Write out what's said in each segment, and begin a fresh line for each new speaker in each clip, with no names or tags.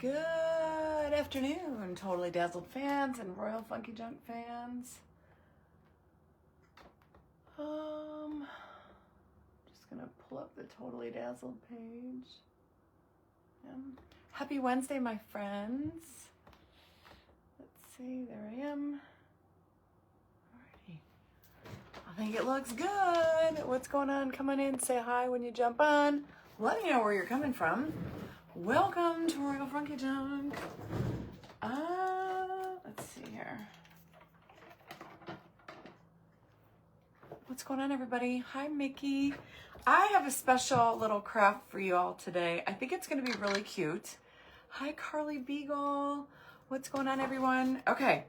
Good afternoon, Totally Dazzled fans and Royal Funky Junk fans. Just gonna pull up the Totally Dazzled page. Happy Wednesday, my friends. Let's see, there I am. Alrighty. I think it looks good. What's going on? Come on in, say hi when you jump on. Let me know where you're coming from. Welcome to Royal Funky Junk. Let's see here. What's going on, everybody? Hi, Mickey. I have a special little craft for you all today. I think it's going to be really cute. Hi, Carly Beagle. What's going on, everyone? Okay.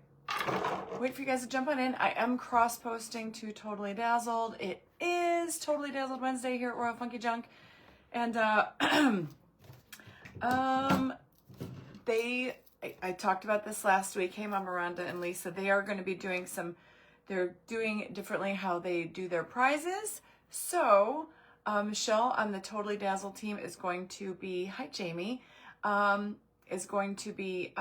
Wait for you guys to jump on in. I am cross-posting to Totally Dazzled. It is Totally Dazzled Wednesday here at Royal Funky Junk. And, I talked about this last week. Hey, Mama Miranda and Lisa, they are going to be doing they're doing differently how they do their prizes. So, Michelle on the Totally Dazzled team is going to be, hi, Jamie, is going to be,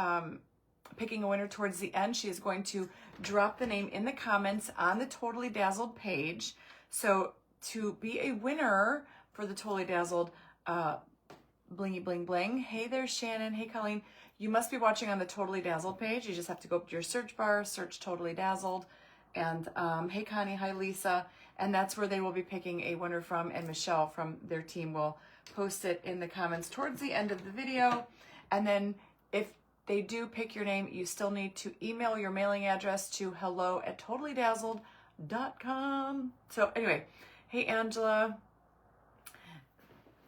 picking a winner towards the end. She is going to drop the name in the comments on the Totally Dazzled page. So to be a winner for the Totally Dazzled, blingy bling bling. Hey there, Shannon. Hey, Colleen. You must be watching on the Totally Dazzled page. You just have to go up to your search bar, search Totally Dazzled. And hey, Connie. Hi, Lisa. And that's where they will be picking a winner from. And Michelle from their team will post it in the comments towards the end of the video. And then if they do pick your name, you still need to email your mailing address to hello@totallydazzled.com. So anyway, hey, Angela.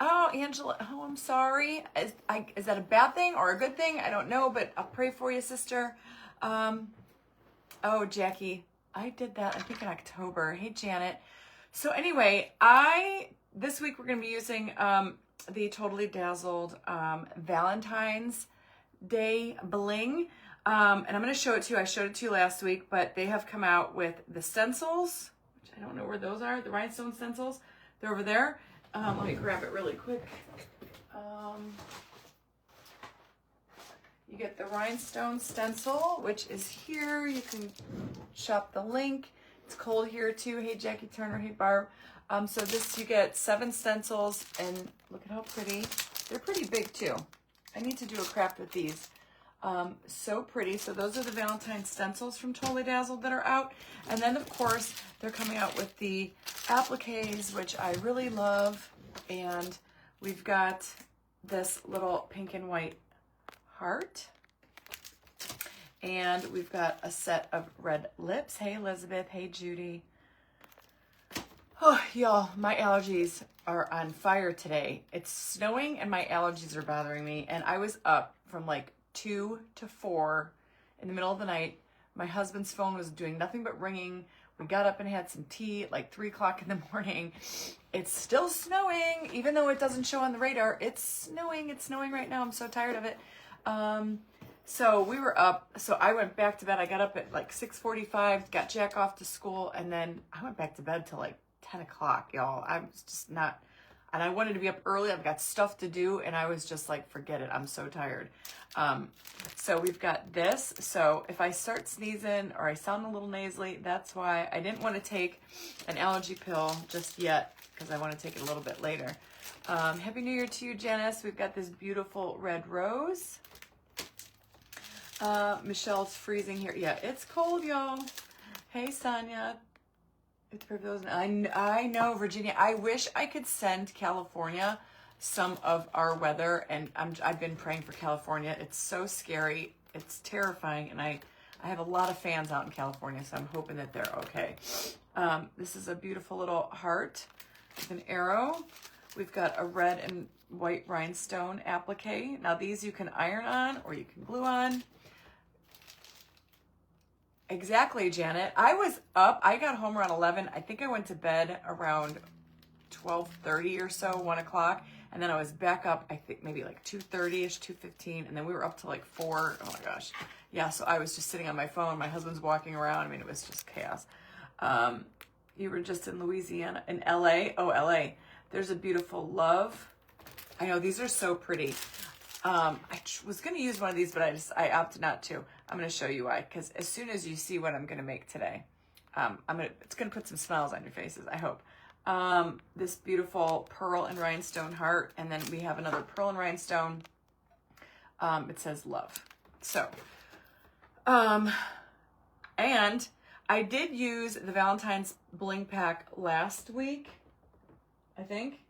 Oh, Angela, oh, I'm sorry. Is that a bad thing or a good thing? I don't know, but I'll pray for you, sister. Oh, Jackie, I did that, I think in October. Hey, Janet. So anyway, this week we're going to be using the Totally Dazzled Valentine's Day Bling. And I'm going to show it to you. I showed it to you last week, but they have come out with the stencils, which I don't know where those are, the rhinestone stencils. They're over there. Let me grab it really quick. You get the rhinestone stencil, which is here. You can shop the link. It's cold here too. Hey, Jackie Turner. Hey, Barb. So you get 7 stencils, and look at how pretty. They're pretty big too. I need to do a craft with these. So pretty. So those are the Valentine stencils from Totally Dazzled that are out. And then, of course, they're coming out with the appliques, which I really love. And we've got this little pink and white heart. And we've got a set of red lips. Hey, Elizabeth. Hey, Judy. Oh, y'all, my allergies are on fire today. It's snowing and my allergies are bothering me. And I was up from like 2 to 4 in the middle of the night. My husband's phone was doing nothing but ringing. We got up and had some tea at like 3 o'clock in the morning. It's still snowing, even though it doesn't show on the radar. It's snowing. It's snowing right now. I'm so tired of it. So we were up. So I went back to bed. I got up at like 6:45, got Jack off to school, and then I went back to bed till like 10 o'clock, y'all. I was just not, and I wanted to be up early. I've got stuff to do, and I was just like, forget it. I'm so tired. So we've got this. So if I start sneezing or I sound a little nasally, that's why. I didn't want to take an allergy pill just yet because I want to take it a little bit later. Happy New Year to you, Janice. We've got this beautiful red rose. Michelle's freezing here. Yeah, it's cold, y'all. Hey, Sonia. It's for those. I know, Virginia. I wish I could send California some of our weather, and I've been praying for California. It's so scary. It's terrifying, and I have a lot of fans out in California, so I'm hoping that they're okay. This is a beautiful little heart with an arrow. We've got a red and white rhinestone applique. Now these you can iron on or you can glue on. Exactly, Janet. I was up. I got home around 11. I think I went to bed around 12:30 or so, 1 o'clock. And then I was back up, I think maybe like 2:30-ish, 2:15. And then we were up to like 4. Oh my gosh. Yeah, so I was just sitting on my phone. My husband's walking around. I mean, it was just chaos. You were just in Louisiana, in LA. Oh, LA. There's a beautiful love. I know, these are so pretty. was going to use one of these, but I opted not to. I'm going to show you why, because as soon as you see what I'm going to make today, it's going to put some smiles on your faces, I hope. This beautiful pearl and rhinestone heart, and then we have another pearl and rhinestone. It says love. So, and I did use the Valentine's bling pack last week, I think.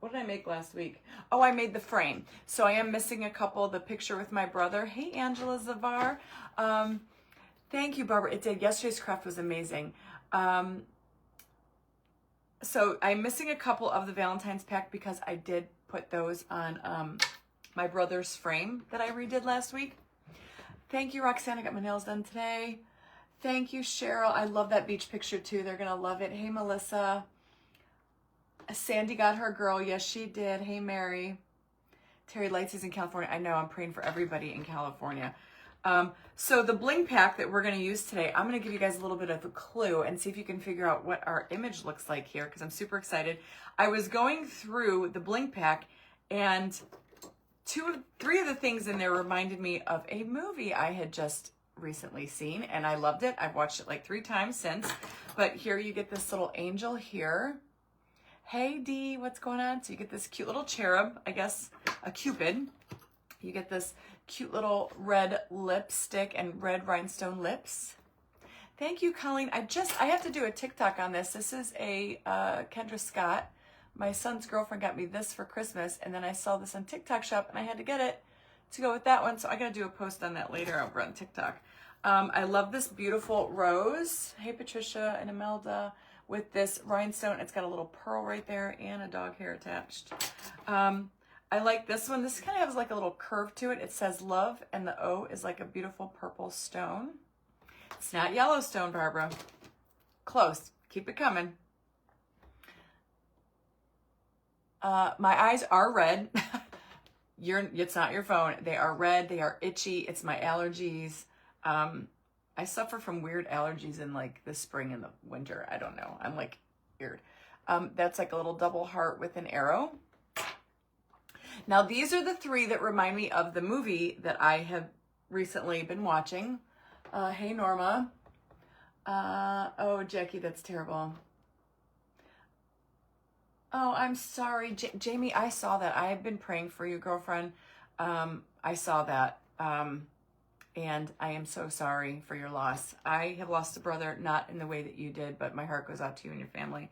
What did I make last week? Oh, I made the frame. So I am missing a couple. The picture with my brother. Hey, Angela Zavar. Thank you, Barbara. It did. Yesterday's craft was amazing. So I'm missing a couple of the Valentine's pack because I did put those on my brother's frame that I redid last week. Thank you, Roxanne. I got my nails done today. Thank you, Cheryl. I love that beach picture too. They're going to love it. Hey, Melissa. Sandy got her girl. Yes, she did. Hey, Mary. Terry Lights is in California. I know. I'm praying for everybody in California. So the bling pack that we're going to use today, I'm going to give you guys a little bit of a clue and see if you can figure out what our image looks like here, because I'm super excited. I was going through the bling pack, and three of the things in there reminded me of a movie I had just recently seen, and I loved it. I've watched it like 3 times since. But here you get this little angel here. Hey, Dee, what's going on? So you get this cute little cherub, I guess a cupid. You get this cute little red lipstick and red rhinestone lips. Thank you, Colleen. I have to do a TikTok on this. This is a Kendra Scott. My son's girlfriend got me this for Christmas, and then I saw this on TikTok Shop, and I had to get it to go with that one. So I got to do a post on that later over on TikTok. I love this beautiful rose. Hey, Patricia and Imelda. With this rhinestone, it's got a little pearl right there and a dog hair attached. I like this one. This kind of has like a little curve to it. It says love, and the O is like a beautiful purple stone. It's not Yellowstone, Barbara. Close. Keep it coming. My eyes are red. It's not your phone. They are red. They are itchy. It's my allergies. I suffer from weird allergies in like the spring and the winter. I don't know. I'm like weird. That's like a little double heart with an arrow. Now these are the 3 that remind me of the movie that I have recently been watching. Hey, Norma. Oh, Jackie, that's terrible. Oh, I'm sorry. Jamie, I saw that. I've been praying for you, girlfriend. I saw that. And I am so sorry for your loss. I have lost a brother, not in the way that you did, but my heart goes out to you and your family.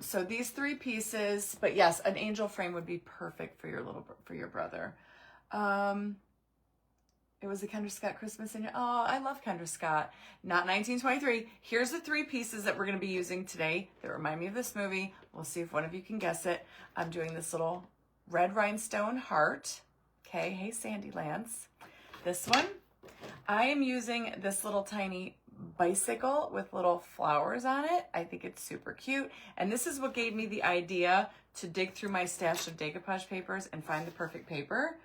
So these 3 pieces, but yes, an angel frame would be perfect for your brother. It was the Kendra Scott Christmas in. Oh, I love Kendra Scott. Not 1923. Here's the 3 pieces that we're going to be using today that remind me of this movie. We'll see if one of you can guess it. I'm doing this little red rhinestone heart. Okay. Hey, Sandy Lance. This one, I am using this little tiny bicycle with little flowers on it. I think it's super cute. And this is what gave me the idea to dig through my stash of decoupage papers and find the perfect paper.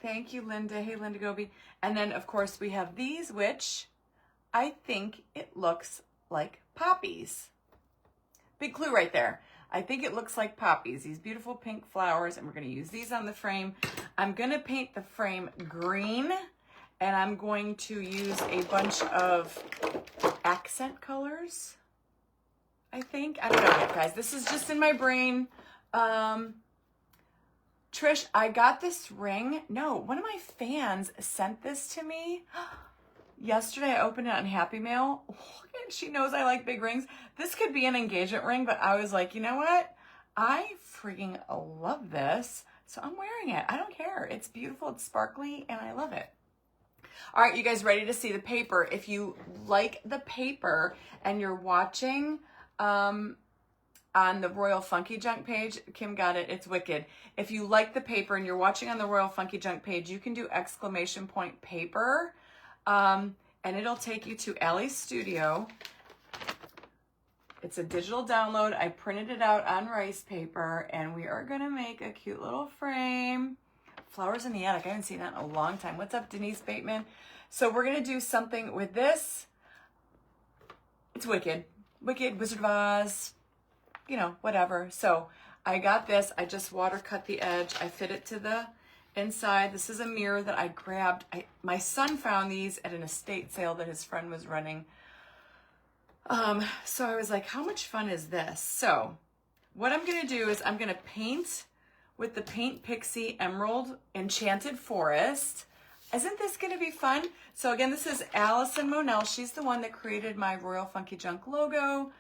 Thank you, Linda. Hey, Linda Goby. And then, of course, we have these, which I think it looks like poppies. Big clue right there. I think it looks like poppies, these beautiful pink flowers, and we're going to use these on the frame. I'm going to paint the frame green, and I'm going to use a bunch of accent colors, I think. I don't know yet, guys. This is just in my brain. Trish, I got this ring. No, one of my fans sent this to me. Yesterday, I opened it on Happy Mail, and she knows I like big rings. This could be an engagement ring, but I was like, you know what? I freaking love this, so I'm wearing it. I don't care. It's beautiful, it's sparkly, and I love it. All right, you guys ready to see the paper? If you like the paper and you're watching on the Royal Funky Junk page, Kim got it, it's wicked. If you like the paper and you're watching on the Royal Funky Junk page, you can do ! paper. And it'll take you to Allie's studio. It's a digital download. I printed it out on rice paper, and we are gonna make a cute little frame. Flowers in the attic. I haven't seen that in a long time. What's up, Denise Bateman? So we're gonna do something with this. It's wicked. Wicked, Wizard of Oz, you know, whatever. So I got this. I just water cut the edge. I fit it to the inside. This is a mirror that I grabbed. My son found these at an estate sale that his friend was running. So I was like, how much fun is this? So what I'm going to do is I'm going to paint with the Paint Pixie Emerald Enchanted Forest. Isn't this going to be fun? So again, this is Allison Monell. She's the one that created my Royal Funky Junk logo.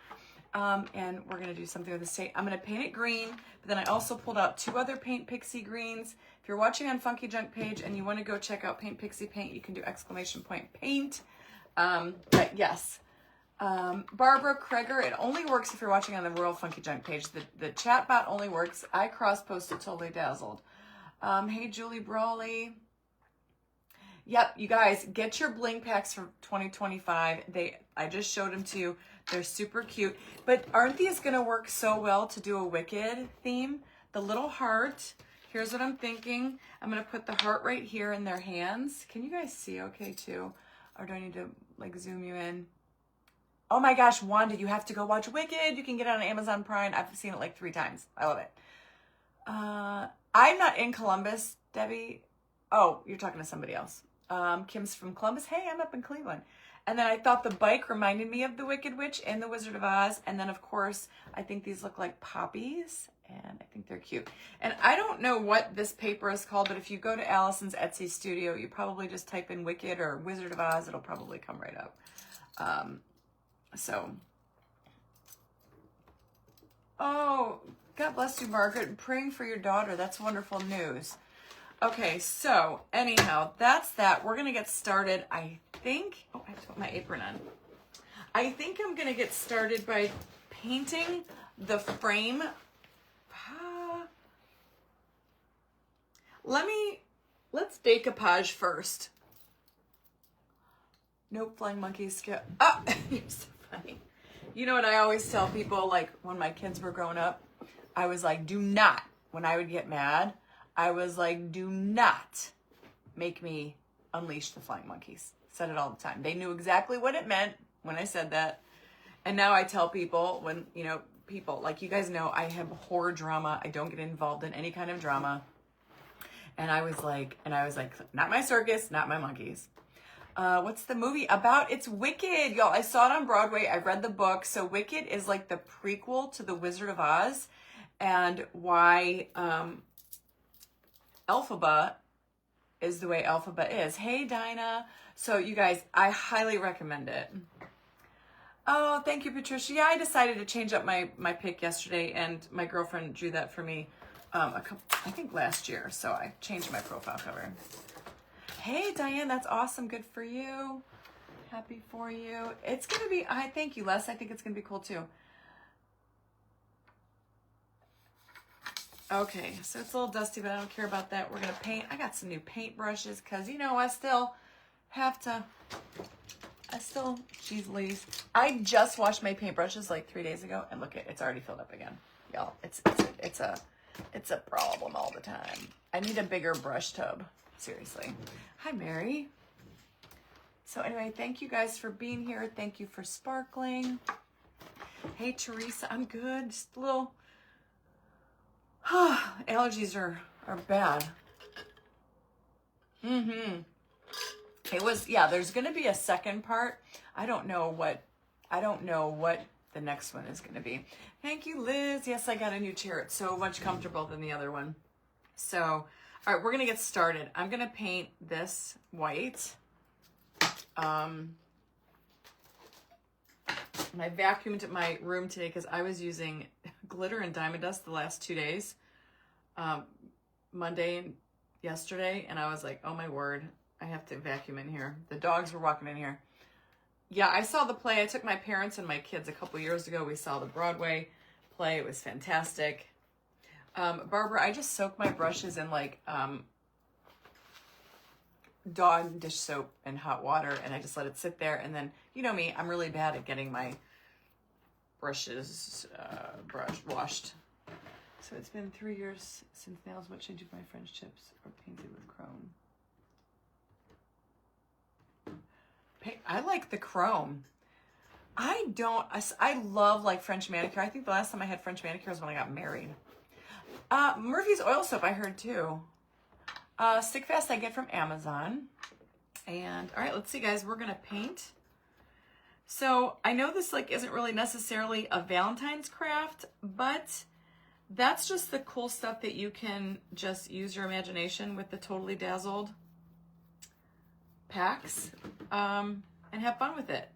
And we're going to do something with the state. I'm going to paint it green, but then I also pulled out 2 other Paint Pixie greens. If you're watching on Funky Junk page and you want to go check out Paint Pixie Paint, you can do !paint. But yes, Barbara Kreger, it only works if you're watching on the Royal Funky Junk page. The chat bot only works. I cross-posted Totally Dazzled. Hey, Julie Brawley. Yep, you guys, get your bling packs for 2025. I just showed them to you. They're super cute. But aren't these going to work so well to do a Wicked theme? The little heart. Here's what I'm thinking. I'm going to put the heart right here in their hands. Can you guys see okay too? Or do I need to like zoom you in? Oh my gosh, Wanda, you have to go watch Wicked. You can get it on Amazon Prime. I've seen it like 3 times. I love it. I'm not in Columbus, Debbie. Oh, you're talking to somebody else. Kim's from Columbus. Hey, I'm up in Cleveland. And then I thought the bike reminded me of the Wicked Witch and the Wizard of Oz. And then, of course, I think these look like poppies. And I think they're cute. And I don't know what this paper is called, but if you go to Allison's Etsy studio, you probably just type in Wicked or Wizard of Oz. It'll probably come right up. Oh, God bless you, Margaret. I'm praying for your daughter. That's wonderful news. Okay, so anyhow, that's that. We're going to get started. I think, I have to put my apron on. I think I'm going to get started by painting the frame. Let's decoupage first. Nope, flying monkeys skip. Oh, you're so funny. You know what I always tell people, like when my kids were growing up, I was like, do not, when I would get mad, I was like, do not make me unleash the flying monkeys. Said it all the time. They knew exactly what it meant when I said that. And now I tell people when, people, like you guys know, I have horror drama. I don't get involved in any kind of drama. And I was like, not my circus, not my monkeys. What's the movie about? It's Wicked, y'all. I saw it on Broadway. I read the book. So Wicked is like the prequel to The Wizard of Oz, and why Elphaba is the way Elphaba is. Hey, Dinah. So you guys, I highly recommend it. Oh, thank you, Patricia. Yeah, I decided to change up my pick yesterday, and my girlfriend drew that for me I think last year. So I changed my profile cover. Hey, Diane, that's awesome. Good for you. Happy for you. It's going to be, thank you, Les. I think it's going to be cool too. Okay, so it's a little dusty, but I don't care about that. We're going to paint. I got some new paint brushes because, I still have to, geez Louise. I just washed my paintbrushes like 3 days ago, and look, it's already filled up again. Y'all, it's a problem all the time. I need a bigger brush tub. Seriously. Hi, Mary. So anyway, thank you guys for being here. Thank you for sparkling. Hey, Teresa, I'm good. Just a little allergies are bad. It was, there's going to be a second part. I don't know what the next one is going to be. Thank you, Liz. Yes, I got a new chair. It's so much comfortable than the other one. So, all right, we're going to get started. I'm going to paint this white. And I vacuumed my room today because I was using glitter and diamond dust the last 2 days. Monday and yesterday. And I was like, oh my word, I have to vacuum in here. The dogs were walking in here. Yeah, I saw the play. I took my parents and my kids a couple years ago. We saw the Broadway play. It was fantastic. Barbara, I just soak my brushes in like Dawn dish soap and hot water, and I just let it sit there. And then, you know me, I'm really bad at getting my brushes washed. So it's been 3 years since nails. What should I do with my French tips or painted with chrome? I like the chrome. I love like French manicure. I think the last time I had French manicure was when I got married. Murphy's oil soap I heard too. Stick Fast I get from Amazon. And all right, let's see guys, we're gonna paint. So I know this like isn't really necessarily a Valentine's craft, but that's just the cool stuff that you can just use your imagination with the Totally Dazzled packs and have fun with it.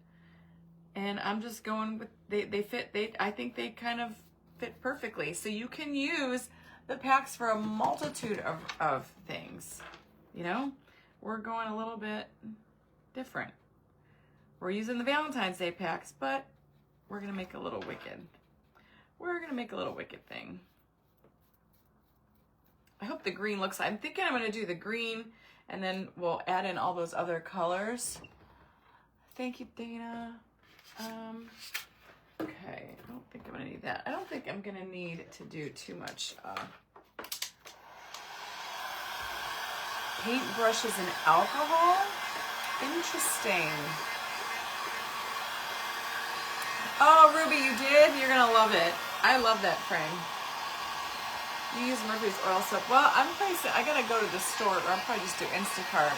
And I'm just going with, they fit, I think they kind of fit perfectly. So you can use the packs for a multitude of things, you know? We're going a little bit different. We're using the Valentine's Day packs, but we're gonna make a little wicked. We're gonna make a little wicked thing. I hope the green looks, I'm thinking I'm gonna do the green and then we'll add in all those other colors. Thank you, Dana. Okay, I don't think I'm gonna need that. I don't think I'm gonna need to do too much paint brushes and alcohol. Interesting. Oh, Ruby, you did? You're gonna love it. I love that frame. You use Murphy's oil soap. Well, I gotta go to the store, or I'll probably just do Instacart.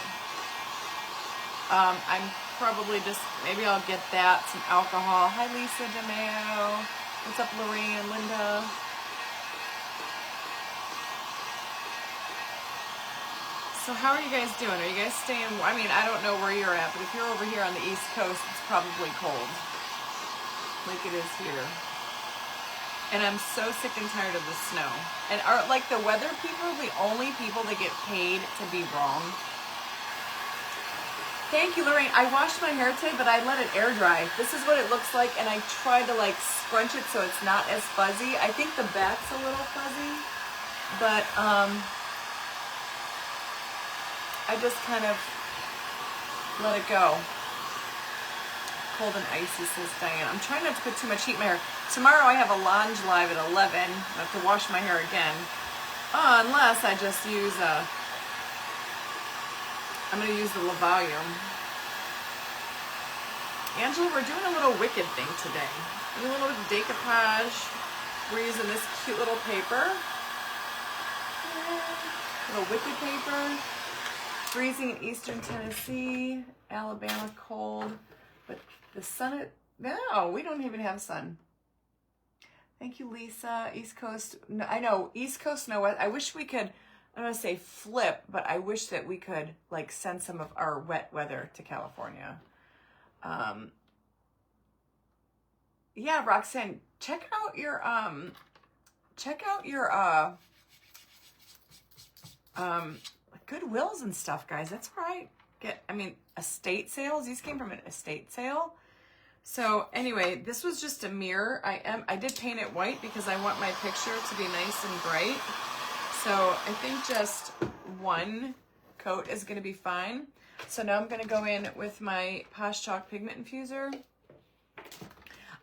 I'm probably just, maybe I'll get that, some alcohol. Hi, Lisa DeMeo. What's up, Lorraine and Linda? So how are you guys doing? Are you guys staying, I mean, I don't know where you're at, but if you're over here on the East Coast, it's probably cold. Like it is here. And I'm so sick and tired of the snow. And are like the weather people the only people that get paid to be wrong? Thank you, Lorraine. I washed my hair today, but I let it air dry. This is what it looks like, and I tried to like scrunch it so it's not as fuzzy. I think the back's a little fuzzy, but I just kind of let it go. Cold and icy, says Diane. I'm trying not to put too much heat in my hair. Tomorrow I have a lounge live at 11. I have to wash my hair again. Unless I just use I'm going to use the La Volume. Angela, we're doing a little wicked thing today. A little decoupage. We're using this cute little paper. Little wicked paper. Freezing in Eastern Tennessee. Alabama cold. But the sun, no, we don't even have sun. Thank you, Lisa. East Coast, no, I know, East Coast, no, I wish we could, I'm going to say flip, but I wish that we could like send some of our wet weather to California. Yeah, Roxanne, check out your Goodwills and stuff, guys. That's where I get, I mean, estate sales. These came from an estate sale. So anyway, this was just a mirror. I did paint it white because I want my picture to be nice and bright. So I think just one coat is going to be fine. So now I'm going to go in with my Posh Chalk Pigment Infuser.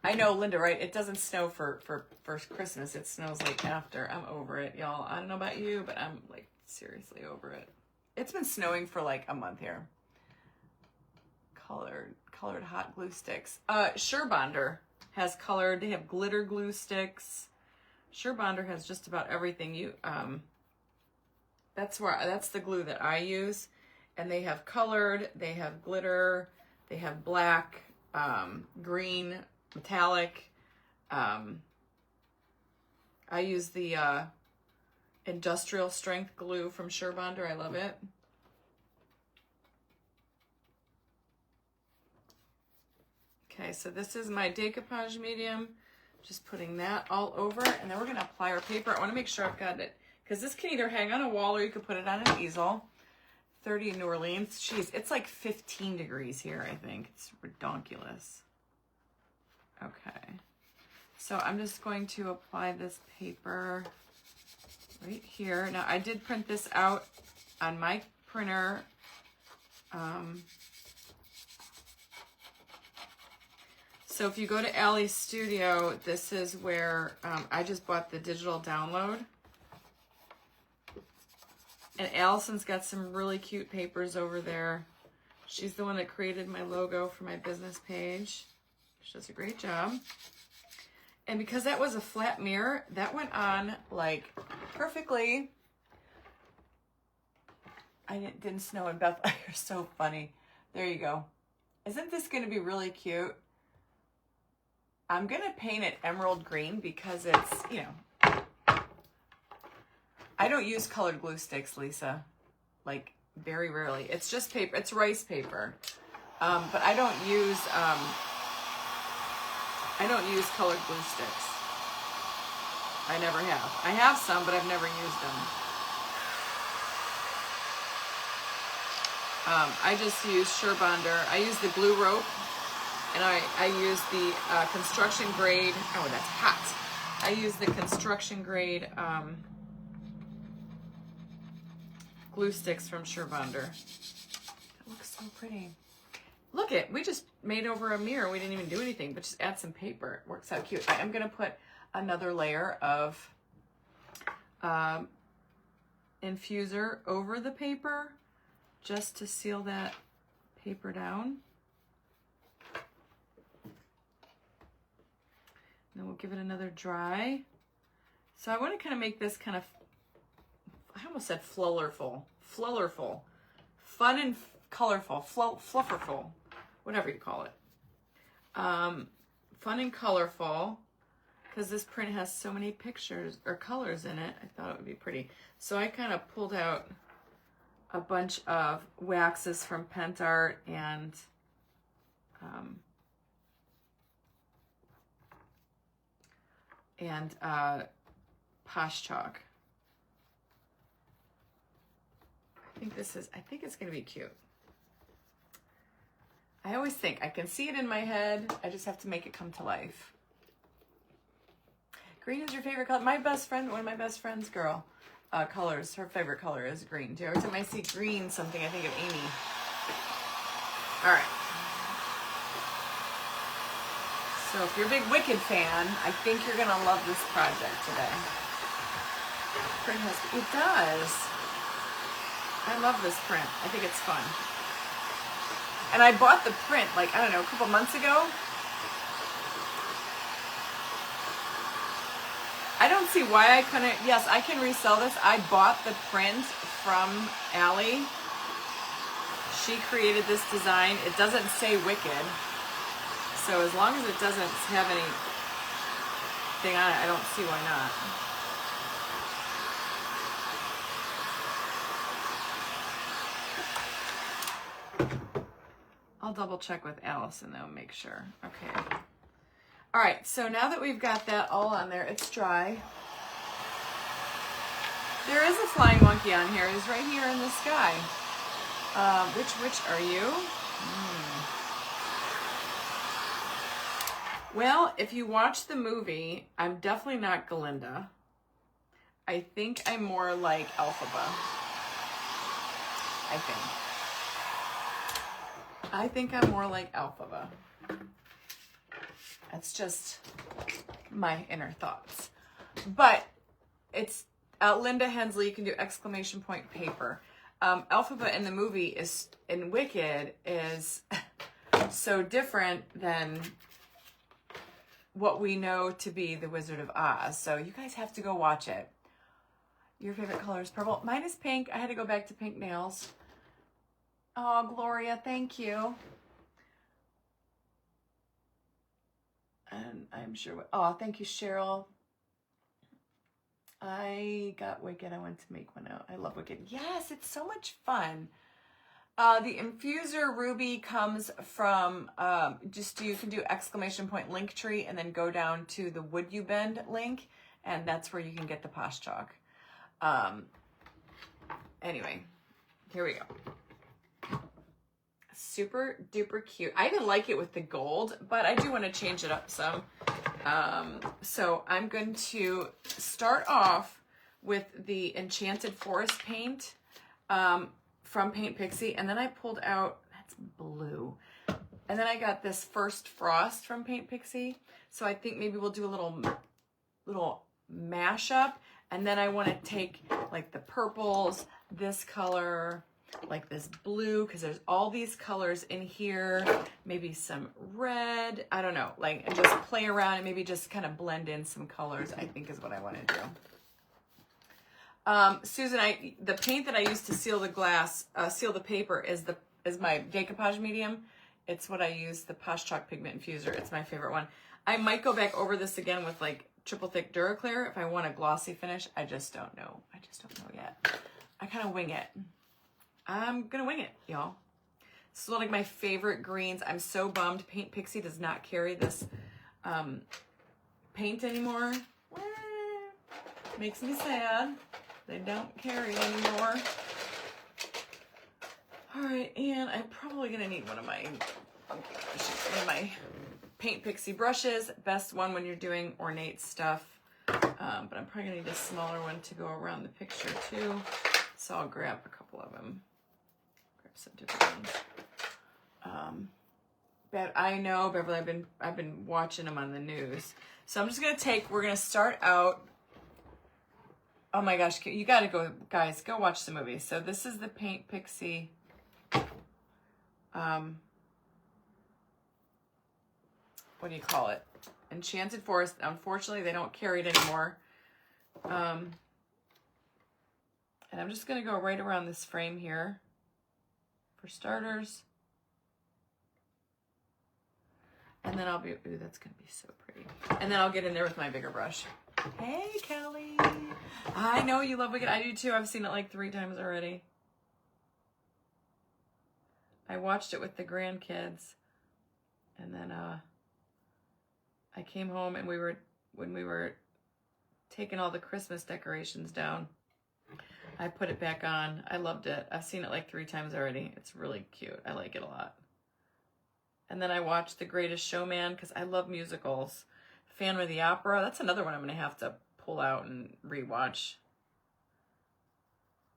I know, Linda, right? It doesn't snow for first Christmas. It snows like after. I'm over it, y'all. I don't know about you, but I'm like seriously over it. It's been snowing for like a month here. Colored hot glue sticks. Surebonder has colored. They have glitter glue sticks. Surebonder has just about everything. That's the glue that I use. And they have colored, they have glitter, they have black, green, metallic. I use the industrial strength glue from Surebonder. I love it. Okay, so this is my decoupage medium. Just putting that all over, and then we're gonna apply our paper. I wanna make sure I've got it, because this can either hang on a wall or you could put it on an easel. 30 in New Orleans. Jeez, it's like 15 degrees here, I think. It's redonkulous. Okay. So I'm just going to apply this paper right here. Now, I did print this out on my printer. So if you go to Allie's Studio, this is where I just bought the digital download. And Allison's got some really cute papers over there. She's the one that created my logo for my business page. She does a great job. And because that was a flat mirror, that went on like perfectly. Didn't snow in Beth. You're so funny. There you go. Isn't this going to be really cute? I'm going to paint it emerald green because it's, you know, I don't use colored glue sticks, Lisa. Like, very rarely. It's just paper. It's rice paper. But I don't use colored glue sticks. I never have. I have some, but I've never used them. I just use Surebonder. I use the glue rope, and I use the construction grade. Oh, that's hot. I use the construction grade glue sticks from Surebonder. It looks so pretty. Look it, we just made over a mirror. We didn't even do anything, but just add some paper. It works out cute. I am gonna put another layer of infuser over the paper just to seal that paper down. Then we'll give it another dry. So I want to kind of make this kind of, I almost said flullerful, fun and colorful, flufferful, whatever you call it. Fun and colorful, because this print has so many pictures or colors in it. I thought it would be pretty. So I kind of pulled out a bunch of waxes from PentArt and Posh Chalk. I think it's gonna be cute. I always think I can see it in my head. I just have to make it come to life. Green is your favorite color. My best friend, one of my best friends, girl, colors. Her favorite color is green too. Every time I see green something, I think of Amy. All right. So if you're a big Wicked fan, I think you're gonna love this project today. Print has, it does. I love this print. I think it's fun. And I bought the print like, I don't know, a couple months ago. I don't see why I couldn't. Yes, I can resell this. I bought the print from Allie. She created this design. It doesn't say Wicked. So as long as it doesn't have anything on it, I don't see why not. I'll double check with Allison though, make sure. Okay. All right, so now that we've got that all on there, it's dry. There is a flying monkey on here. He's right here in the sky. Which are you? Well, if you watch the movie, I'm definitely not Galinda. I think I'm more like Elphaba. I think I'm more like Elphaba. That's just my inner thoughts. But it's Linda Hensley. You can do exclamation point paper. Elphaba in the movie is in Wicked is so different than what we know to be the Wizard of Oz. So you guys have to go watch it. Your favorite color is purple. Mine is pink. I had to go back to pink nails. Oh, Gloria, thank you. And I'm sure, oh, thank you, Cheryl. I got Wicked. I want to make one out. I love Wicked. Yes, it's so much fun. The infuser ruby comes from, you can do exclamation point link tree and then go down to the Would You Bend link, and that's where you can get the Posh Chalk. Anyway, here we go. Super duper cute. I even like it with the gold, but I do want to change it up some. So I'm going to start off with the Enchanted Forest paint from Paint Pixie, and then I pulled out, that's blue, and then I got this First Frost from Paint Pixie. So I think maybe we'll do a little mashup, and then I want to take like the purples, this color, like this blue, because there's all these colors in here, maybe some red, I don't know, like, and just play around and maybe just kind of blend in some colors, I think is what I want to do. Susan, the paint that I use to seal the glass, seal the paper is my decoupage medium. It's what I use, the Posh Chalk Pigment Infuser. It's my favorite one. I might go back over this again with like triple thick Duraclear if I want a glossy finish. I just don't know. I just don't know yet. I kind of wing it. I'm gonna wing it, y'all. This is one of my favorite greens. I'm so bummed Paint Pixie does not carry this paint anymore. Makes me sad. They don't carry it anymore. All right, and I'm probably gonna need one of my Paint Pixie brushes. Best one when you're doing ornate stuff. But I'm probably gonna need a smaller one to go around the picture too. So I'll grab a couple of them. Grab some different ones. But I know, Beverly, I've been watching them on the news. So I'm just gonna we're gonna start out. Oh my gosh, you gotta go, guys, go watch the movie. So this is the Paint Pixie. What do you call it? Enchanted Forest. Unfortunately, they don't carry it anymore. And I'm just gonna go right around this frame here for starters. And then I'll be, ooh, that's gonna be so pretty. And then I'll get in there with my bigger brush. Hey, Kelly. I know you love Wicked. I do too. I've seen it like 3 times already. I watched it with the grandkids. And then I came home and when we were taking all the Christmas decorations down, I put it back on. I loved it. I've seen it like 3 times already. It's really cute. I like it a lot. And then I watched The Greatest Showman because I love musicals. Phantom of the Opera. That's another one I'm going to have to pull out and rewatch.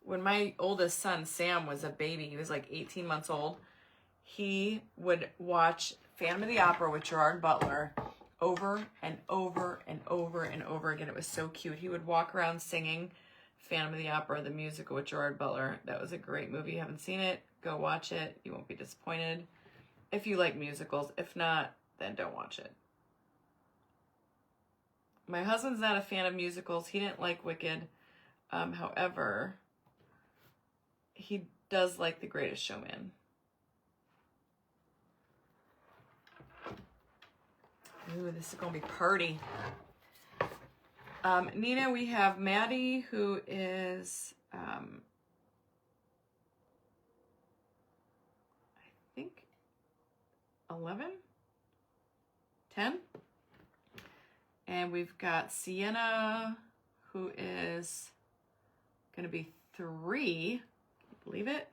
When my oldest son, Sam, was a baby, he was like 18 months old, he would watch Phantom of the Opera with Gerard Butler over and over and over and over again. It was so cute. He would walk around singing Phantom of the Opera, the musical with Gerard Butler. That was a great movie. You haven't seen it? Go watch it. You won't be disappointed. If you like musicals. If not, then don't watch it. My husband's not a fan of musicals. He didn't like Wicked. However, he does like The Greatest Showman. Ooh, this is going to be party. Nina, we have Maddie, who is, I think, 11? 10? And we've got Sienna, who is going to be 3. Can you believe it?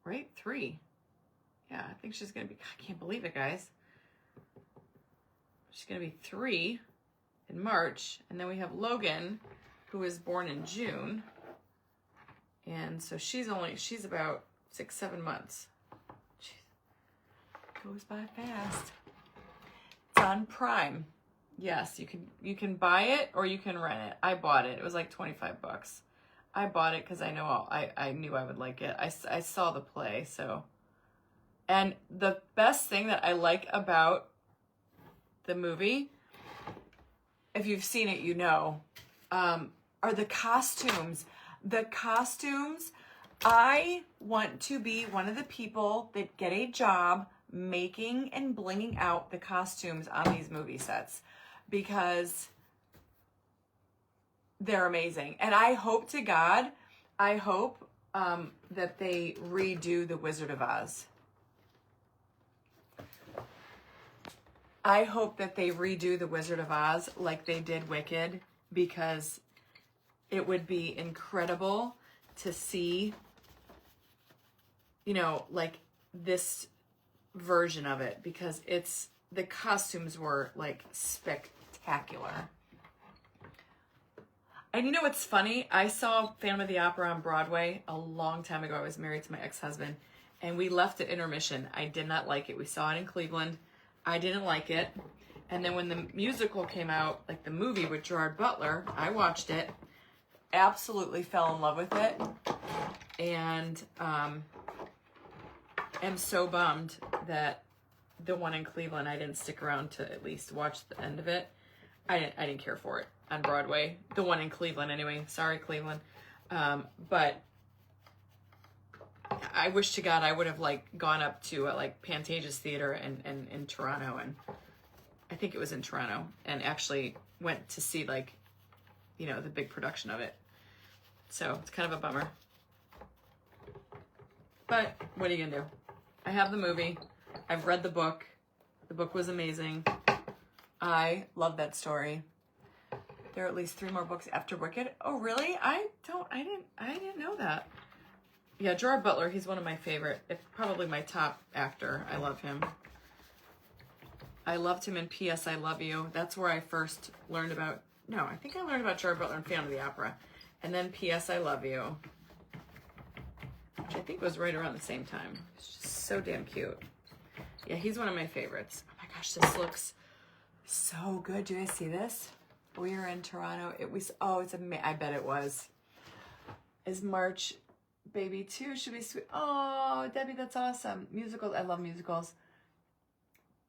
Right? 3. Yeah, I think she's going to be, I can't believe it, guys. She's going to be 3 in March. And then we have Logan, who is born in June. And so she's about 6-7 months. Jeez. Goes by fast. It's on Prime. Yes, you can buy it or you can rent it. I bought it. It was like 25 bucks. I bought it because I knew I would like it. I saw the play, so. And the best thing that I like about the movie, if you've seen it, you know, are the costumes. The costumes, I want to be one of the people that get a job making and blinging out the costumes on these movie sets because they're amazing. And I hope to God, that they redo The Wizard of Oz. I hope that they redo The Wizard of Oz like they did Wicked, because it would be incredible to see, you know, like this version of it, because the costumes were like spectacular. And you know what's funny? I saw Phantom of the Opera on Broadway a long time ago. I was married to my ex-husband, and we left at intermission. I did not like it. We saw it in Cleveland. I didn't like it. And then when the musical came out, like the movie with Gerard Butler, I watched it, absolutely fell in love with it, and am so bummed that the one in Cleveland, I didn't stick around to at least watch the end of it. I didn't care for it on Broadway. The one in Cleveland, anyway. Sorry, Cleveland. But I wish to God I would have like gone up to like Pantages Theater and in Toronto, and I think it was in Toronto, and actually went to see like, you know, the big production of it. So it's kind of a bummer. But what are you gonna do? I have the movie. I've read the book. The book was amazing. I love that story. There are at least 3 more books after Wicked. Oh, really? I didn't know that. Yeah, Gerard Butler, he's one of my favorite, probably my top actor. I love him. I loved him in P.S. I Love You. That's where I first learned about, no, I think I learned about Gerard Butler in Phantom of the Opera. And then P.S. I Love You, which I think was right around the same time. It's just so damn cute. Yeah, he's one of my favorites. Oh my gosh, this looks so good. Do you guys see this? We were in Toronto. It was, oh, it's amazing. I bet it was. Is March Baby 2 should be sweet. Oh, Debbie, that's awesome. Musicals. I love musicals.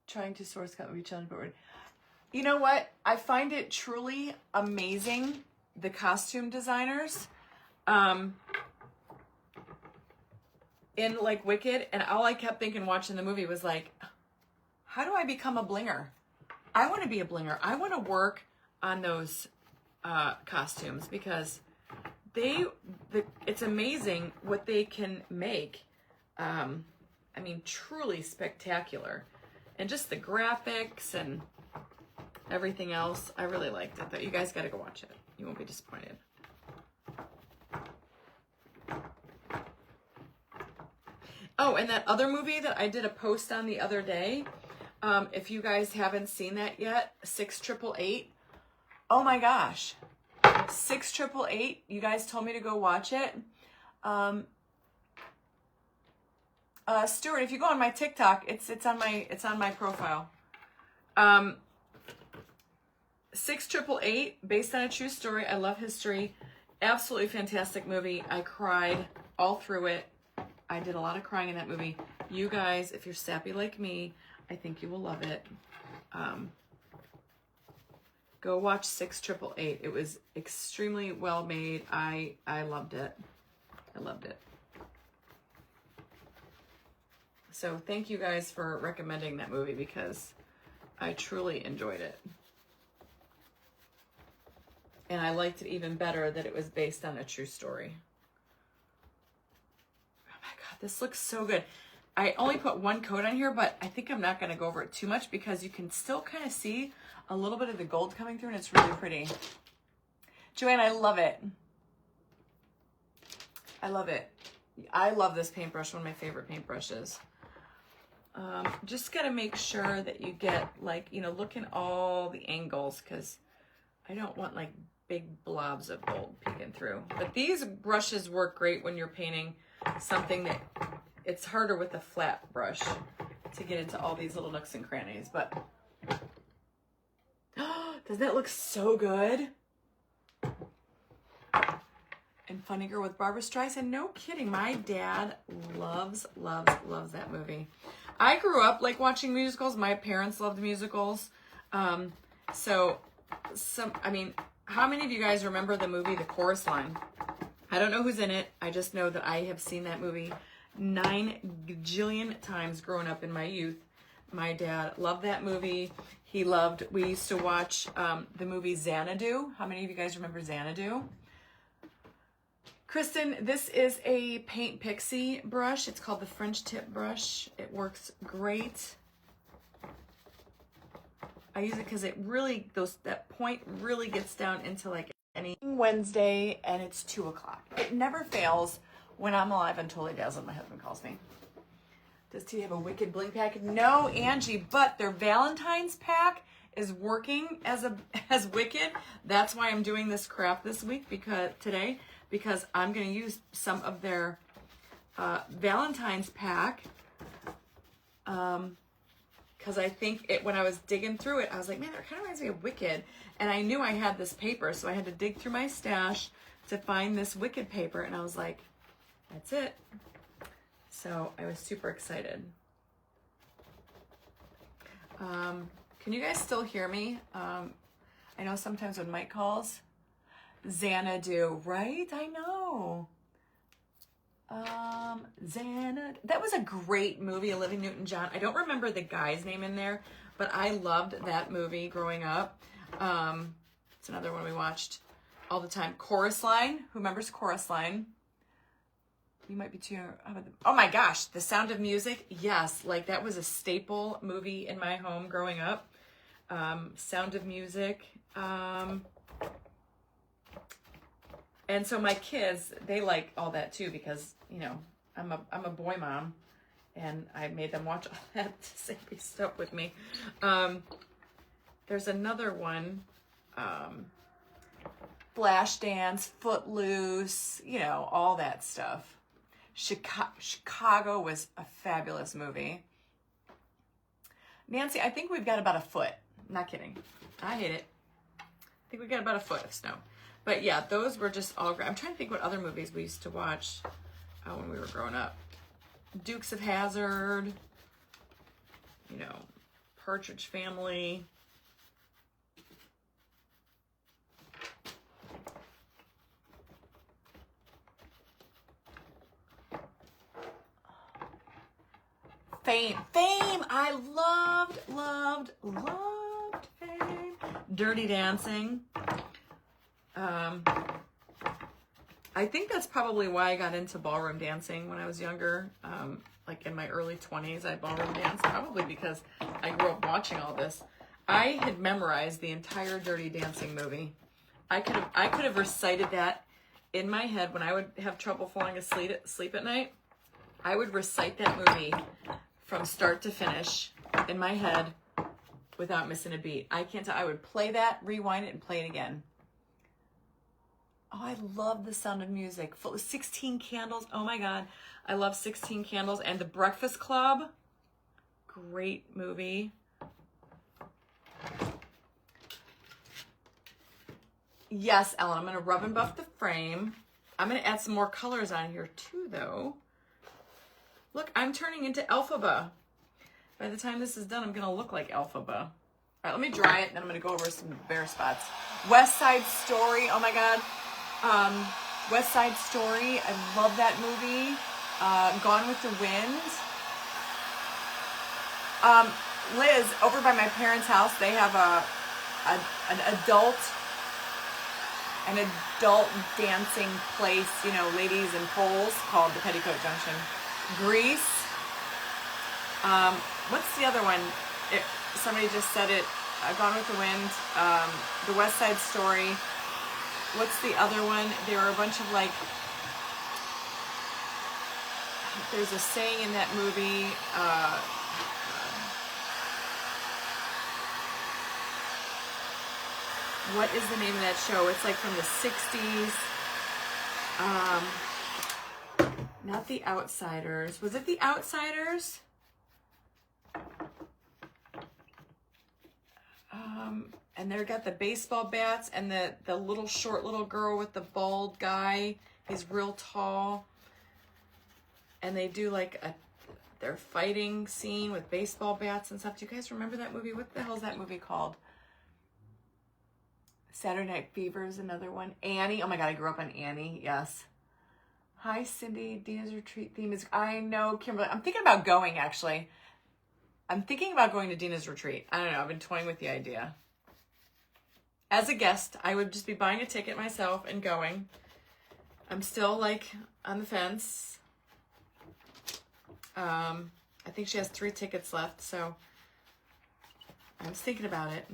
Trying to source cut movie challenge, but you know what? I find it truly amazing, the costume designers. In like Wicked, and all I kept thinking watching the movie was like, how do I become a blinger? I want to be a blinger. I want to work on those costumes, because it's amazing what they can make. I mean, truly spectacular. And just the graphics and everything else. I really liked it, though. You guys got to go watch it. You won't be disappointed. Oh, and that other movie that I did a post on the other day, if you guys haven't seen that yet, 6888. Oh my gosh. 6888. You guys told me to go watch it. Stuart, if you go on my TikTok, it's on my profile. 6888, based on a true story. I love history. Absolutely fantastic movie. I cried all through it. I did a lot of crying in that movie. You guys, if you're sappy like me, I think you will love it. Go watch 6888. It was extremely well made. I loved it. I loved it. So thank you guys for recommending that movie, because I truly enjoyed it. And I liked it even better that it was based on a true story. This looks so good. I only put one coat on here, but I think I'm not going to go over it too much, because you can still kind of see a little bit of the gold coming through, and it's really pretty. Joanne, I love it. I love it. I love this paintbrush, one of my favorite paintbrushes. Just got to make sure that you get, like, you know, look in all the angles, because I don't want like big blobs of gold peeking through. But these brushes work great when you're painting something that it's harder with a flat brush to get into all these little nooks and crannies. But does that look so good? And Funny Girl with Barbra Streisand. No kidding. My dad loves that movie. I grew up like watching musicals. My parents loved musicals. I mean, how many of you guys remember the movie The Chorus Line? I don't know who's in it. I just know that I have seen that movie 9 gajillion times growing up in my youth. My dad loved that movie. We used to watch the movie Xanadu. How many of you guys remember Xanadu? Kristen, this is a Paint Pixie brush. It's called the French tip brush. It works great. I use it because it really, that point really gets down into like any Wednesday, and it's 2 o'clock. It never fails when I'm alive and totally dazzled, my husband calls me. Does T have a Wicked Bling pack? No, Angie, but their Valentine's pack is working as Wicked. That's why I'm doing this craft this week, because I'm going to use some of their Valentine's pack, because because I think when I was digging through it, I was like, man, that kind of reminds me of Wicked. And I knew I had this paper, so I had to dig through my stash to find this Wicked paper. And I was like, that's it. So I was super excited. Can you guys still hear me? I know sometimes when Mike calls, Xanadu, right? I know. Xanadu. That was a great movie, Olivia Newton-John. I don't remember the guy's name in there, but I loved that movie growing up. It's another one we watched all the time. Chorus Line. Who remembers Chorus Line? You might be too. Oh my gosh, The Sound of Music. Yes, like that was a staple movie in my home growing up. Sound of Music. And so my kids, they like all that too because, you know, I'm a boy mom and I made them watch all that sappy stuff with me. There's another one, Flashdance, Footloose, you know, all that stuff. Chicago was a fabulous movie. Nancy, I think we've got about a foot. Not kidding. I hate it. I think we got about a foot of snow. But yeah, those were just all great. I'm trying to think what other movies we used to watch when we were growing up. Dukes of Hazzard, you know, Partridge Family. Fame. I loved Fame. Dirty Dancing. I think that's probably why I got into ballroom dancing when I was younger. Like in my early 20s, I ballroom danced, probably because I grew up watching all this. I had memorized the entire Dirty Dancing movie. I could have recited that in my head when I would have trouble falling asleep at night. I would recite that movie from start to finish in my head without missing a beat. I can't tell. I would play that, rewind it, and play it again. Oh, I love The Sound of Music. 16 Candles. Oh my God. I love 16 Candles. And The Breakfast Club. Great movie. Yes, Ellen, I'm going to rub and buff the frame. I'm going to add some more colors on here too, though. Look, I'm turning into Elphaba. By the time this is done, I'm going to look like Elphaba. All right, let me dry it, and then I'm going to go over some bare spots. West Side Story. Oh, my God. West Side Story. I love that movie. Gone with the Wind. Liz, over by my parents' house, they have an adult dancing place, you know, ladies and poles, called the Petticoat Junction. Grease. What's the other one? Somebody just said it. Gone with the Wind. The West Side Story. What's the other one? There are a bunch of like. There's a saying in that movie. What is the name of that show? It's like from the 60s. Not The Outsiders. Was it The Outsiders? And they've got the baseball bats and the little short little girl with the bald guy. He's real tall. And they do like their fighting scene with baseball bats and stuff. Do you guys remember that movie? What the hell is that movie called? Saturday Night Fever is another one. Annie. Oh my God, I grew up on Annie. Yes. Hi, Cindy. Dina's retreat theme is... I know, Kimberly. I'm thinking about going, actually. I'm thinking about going to Dina's retreat. I don't know. I've been toying with the idea. As a guest, I would just be buying a ticket myself and going. I'm still, like, on the fence. I think she has 3 tickets left, so I was thinking about it.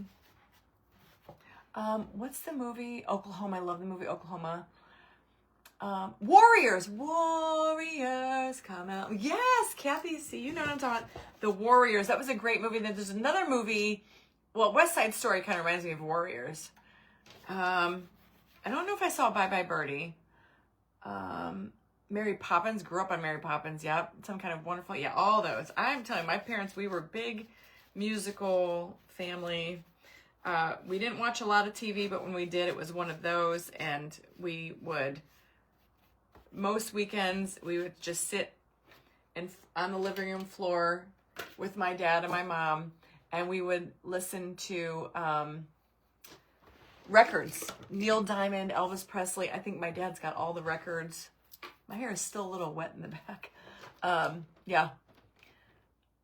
What's the movie? Oklahoma. I love the movie Oklahoma. Warriors, come out. Yes, Kathy, see, you know what I'm talking about. The Warriors. That was a great movie. Then there's another movie. Well, West Side Story kind of reminds me of Warriors. I don't know if I saw Bye Bye Birdie. Mary Poppins. Grew up on Mary Poppins. Yep. Some kind of wonderful. Yeah, all those. I'm telling you, my parents, we were big musical family. We didn't watch a lot of TV, but when we did, it was one of those. And we would, most weekends, we would just sit on the living room floor with my dad and my mom, and we would listen to records. Neil Diamond, Elvis Presley. I think my dad's got all the records. My hair is still a little wet in the back. Yeah.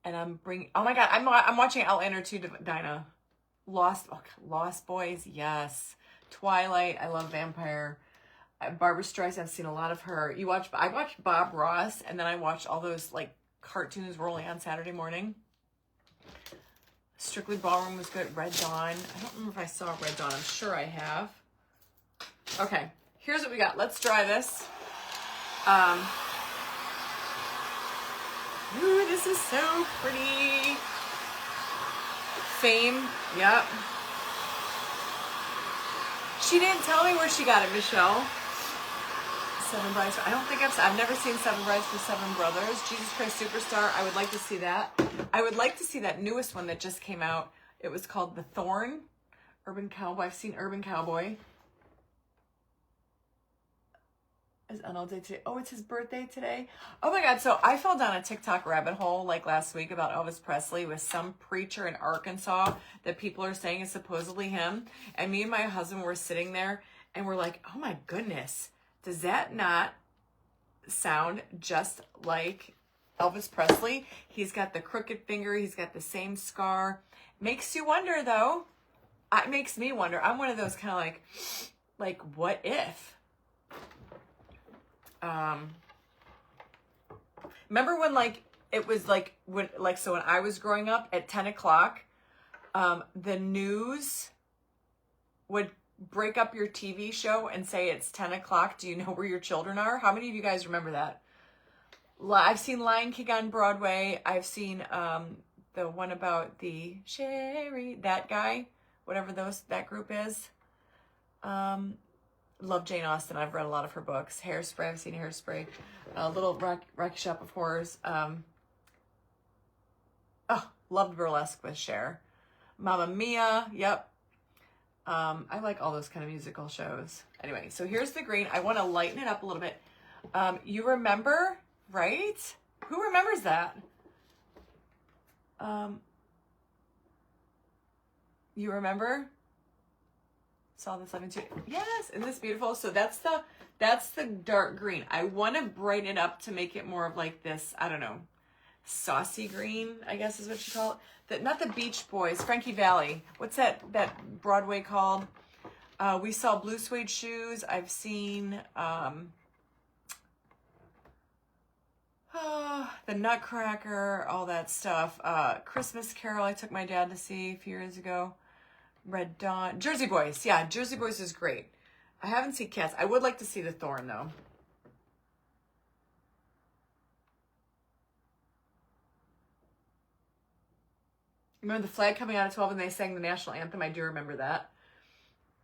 And I'm bringing, oh my God, I'm watching Outlander 2, Dinah. Lost Boys, yes. Twilight, I love vampire. Barbara Streisand, I've seen a lot of her. I watched Bob Ross, and then I watched all those like cartoons rolling on Saturday morning. Strictly Ballroom was good. Red Dawn. I don't remember if I saw Red Dawn. I'm sure I have. Okay, here's what we got. Let's dry this. Ooh, this is so pretty. Fame, yep. She didn't tell me where she got it, Michelle. Seven Brides. I don't think I've never seen Seven Brides for Seven Brothers. Jesus Christ Superstar. I would like to see that. I would like to see that newest one that just came out. It was called The Thorn. Urban Cowboy. I've seen Urban Cowboy. Is on all day today. Oh, it's his birthday today. Oh my God. So I fell down a TikTok rabbit hole like last week about Elvis Presley with some preacher in Arkansas that people are saying is supposedly him. And me and my husband were sitting there and we're like, oh my goodness, does that not sound just like Elvis Presley? He's got the crooked finger. He's got the same scar. Makes you wonder though. It makes me wonder. I'm one of those kind of like what if? Remember when it was when I was growing up at 10 o'clock, the news would break up your TV show and say it's 10 o'clock. Do you know where your children are? How many of you guys remember that? I've seen Lion King on Broadway. I've seen, the one about the Sherry, that guy, whatever that group is. Love Jane Austen. I've read a lot of her books. Hairspray. I've seen Hairspray. Little Rocky Shop of Horrors. Loved Burlesque with Cher. Mamma Mia. Yep. I like all those kind of musical shows. Anyway, so here's the green. I want to lighten it up a little bit. You remember, right? Who remembers that? You remember? Saw this 7 too. Yes, isn't this beautiful? So that's the dark green. I want to brighten it up to make it more of like this, I don't know, saucy green, I guess is what you call it. Not the Beach Boys, Frankie Valli. What's that Broadway called? We saw Blue Suede Shoes. I've seen the Nutcracker, all that stuff. Christmas Carol I took my dad to see a few years ago. Red Dawn. Jersey Boys. Yeah, Jersey Boys is great. I haven't seen Cats. I would like to see The Thorn, though. Remember the flag coming out at 12 and they sang the national anthem? I do remember that.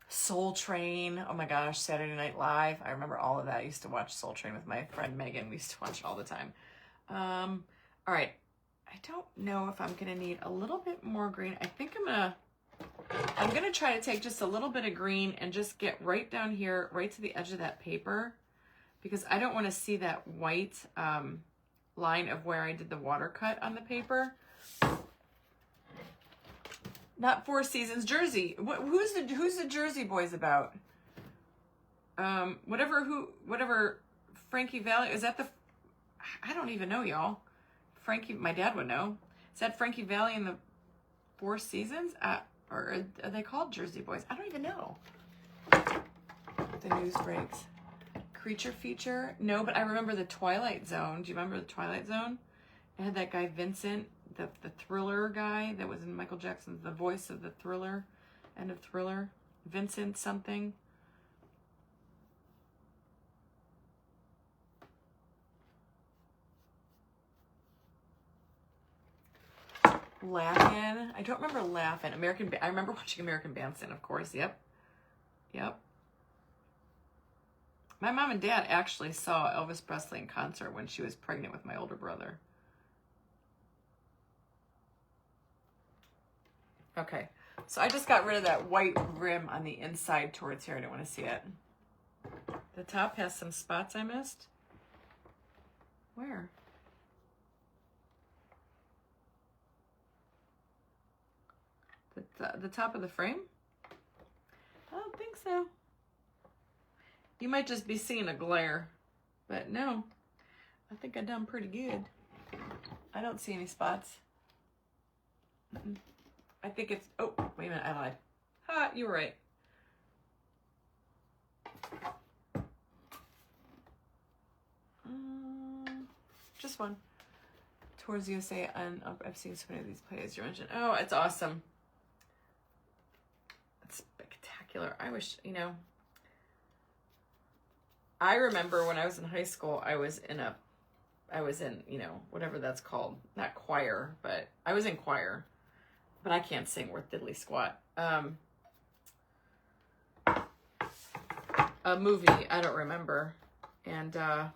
Soul Train. Oh my gosh, Saturday Night Live. I remember all of that. I used to watch Soul Train with my friend Megan. We used to watch it all the time. All right. I don't know if I'm going to need a little bit more green. I think I'm going to try to take just a little bit of green and just get right down here, right to the edge of that paper, because I don't want to see that white line of where I did the water cut on the paper. Not Four Seasons, Jersey. Who's the Jersey Boys about? Whatever Frankie Valli, is that I don't even know, y'all. Frankie, my dad would know. Is that Frankie Valli in the Four Seasons? Or are they called Jersey Boys? I don't even know. The news breaks. Creature feature? No, but I remember the Twilight Zone. Do you remember the Twilight Zone? It had that guy Vincent, the Thriller guy that was in Michael Jackson's, the voice of the Thriller, end of Thriller. Vincent something. Laugh-In. I don't remember Laugh-In. I remember watching American Bandstand, of course. Yep. My mom and dad actually saw Elvis Presley in concert when she was pregnant with my older brother. Okay, so I just got rid of that white rim on the inside towards here. I don't want to see it. The top has some spots I missed. Where? The top of the frame? I don't think so. You might just be seeing a glare, but no, I think I've done pretty good. I don't see any spots. I think it's, oh, wait a minute, I lied. Ha, you were right. Just one. Towards USA, and I've seen so many of these plays you mentioned. Oh, it's awesome. It's spectacular. I wish, you know, I remember when I was in high school, I was in, you know, whatever that's called. Not choir, but I was in choir. But I can't sing worth diddly squat. A movie, I don't remember. And when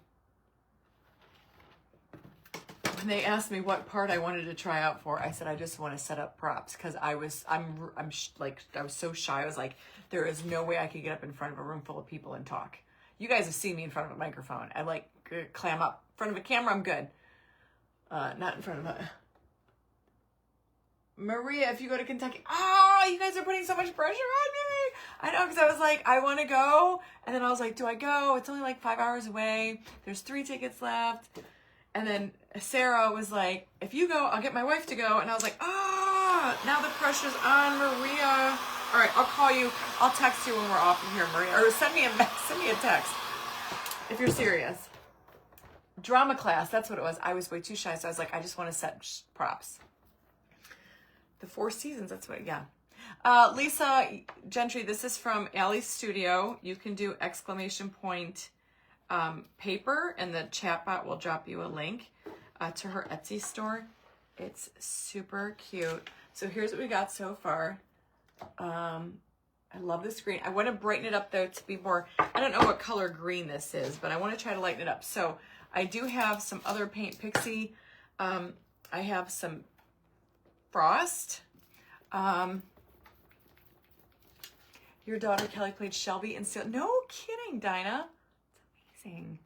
they asked me what part I wanted to try out for, I said I just want to set up props because I was so shy. I was like, there is no way I could get up in front of a room full of people and talk. You guys have seen me in front of a microphone. I like clam up. In front of a camera, I'm good. Not in front of a... Maria, if you go to Kentucky, oh, you guys are putting so much pressure on me. I know, because I was like, I want to go. And then I was like, do I go? It's only like 5 hours away. There's 3 tickets left. And then Sarah was like, if you go, I'll get my wife to go. And I was like, now the pressure's on Maria. All right, I'll call you. I'll text you when we're off from here, Maria. Or send me a text if you're serious. Drama class, that's what it was. I was way too shy, so I was like, I just want to set props. The 4 seasons, that's what, yeah. Lisa Gentry, this is from Allie's Studio. You can do ! Paper, and the chatbot will drop you a link to her Etsy store. It's super cute. So here's what we got so far. I love this green. I want to brighten it up though to be more, I don't know what color green this is, but I want to try to lighten it up. So I do have some other Paint Pixie. I have some Frost. Your daughter Kelly played Shelby in Steel. No kidding, Dinah. It's amazing.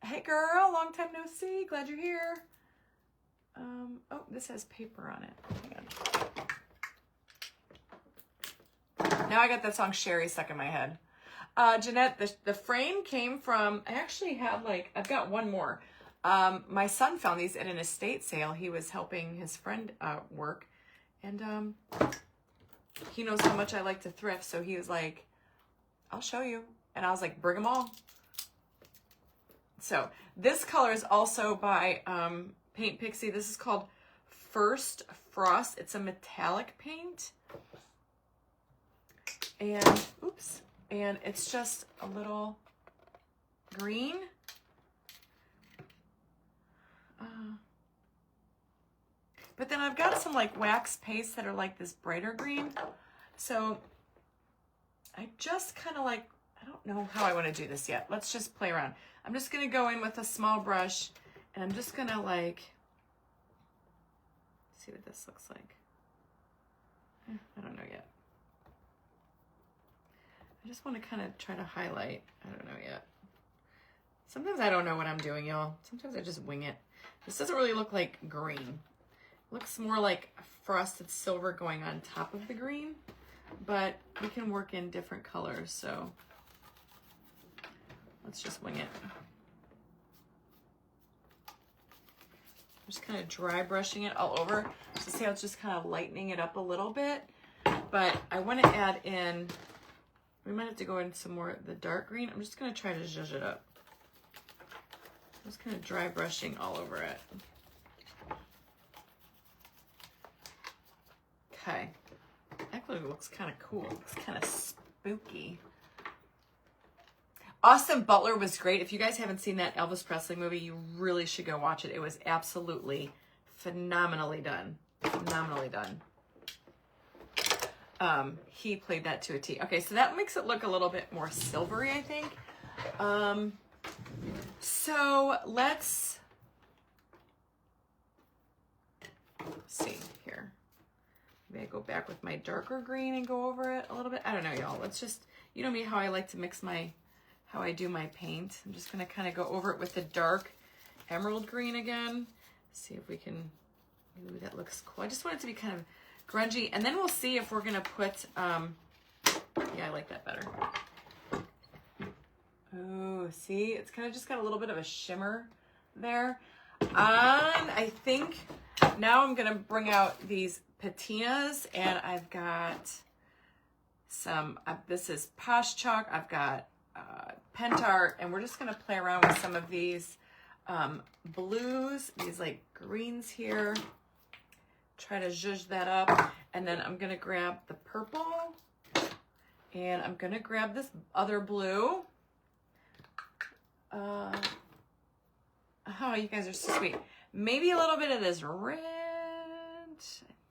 Hey girl, long time no see. Glad you're here. Oh, this has paper on it. Hang on. Now I got that song Sherry stuck in my head. Jeanette, the frame came from, I actually have I've got one more. My son found these at an estate sale. He was helping his friend work, and he knows how much I like to thrift, so he was like, I'll show you. And I was like, bring them all. So this color is also by Paint Pixie. This is called First Frost. It's a metallic paint. And, oops, and it's just a little green. But then I've got some wax paste that are like this brighter green. So I just kind of I don't know how I want to do this yet. Let's just play around. I'm just going to go in with a small brush, and I'm just going to see what this looks like. I don't know yet. I just want to kind of try to highlight. I don't know yet. Sometimes I don't know what I'm doing, y'all. Sometimes I just wing it. This doesn't really look like green. It looks more like frosted silver going on top of the green, but we can work in different colors, so let's just wing it. I'm just kind of dry brushing it all over. So see how it's just kind of lightening it up a little bit, but I want to add in, we might have to go in some more of the dark green. I'm just going to try to zhuzh it up. Just kind of dry brushing all over it. Okay. Actually looks kind of cool. Looks kind of spooky. Austin Butler was great. If you guys haven't seen that Elvis Presley movie, you really should go watch it. It was absolutely phenomenally done. Phenomenally done. He played that to a T. Okay, so that makes it look a little bit more silvery, I think. So let's see here. go back with my darker green and go over it a little bit. I don't know, y'all. Let's just, you know me, how I like to mix how I do my paint. I'm just gonna kind of go over it with the dark emerald green again. See if we can, ooh, that looks cool. I just want it to be kind of grungy. And then we'll see if we're gonna put, yeah, I like that better. Oh, see, it's kind of just got a little bit of a shimmer there. I think now I'm gonna bring out these patinas, and I've got some, this is Posh Chalk, I've got Pentart, and we're just gonna play around with some of these blues, these like greens here, try to zhuzh that up, and then I'm gonna grab the purple, and I'm gonna grab this other blue. Oh, you guys are so sweet. Maybe a little bit of this red, I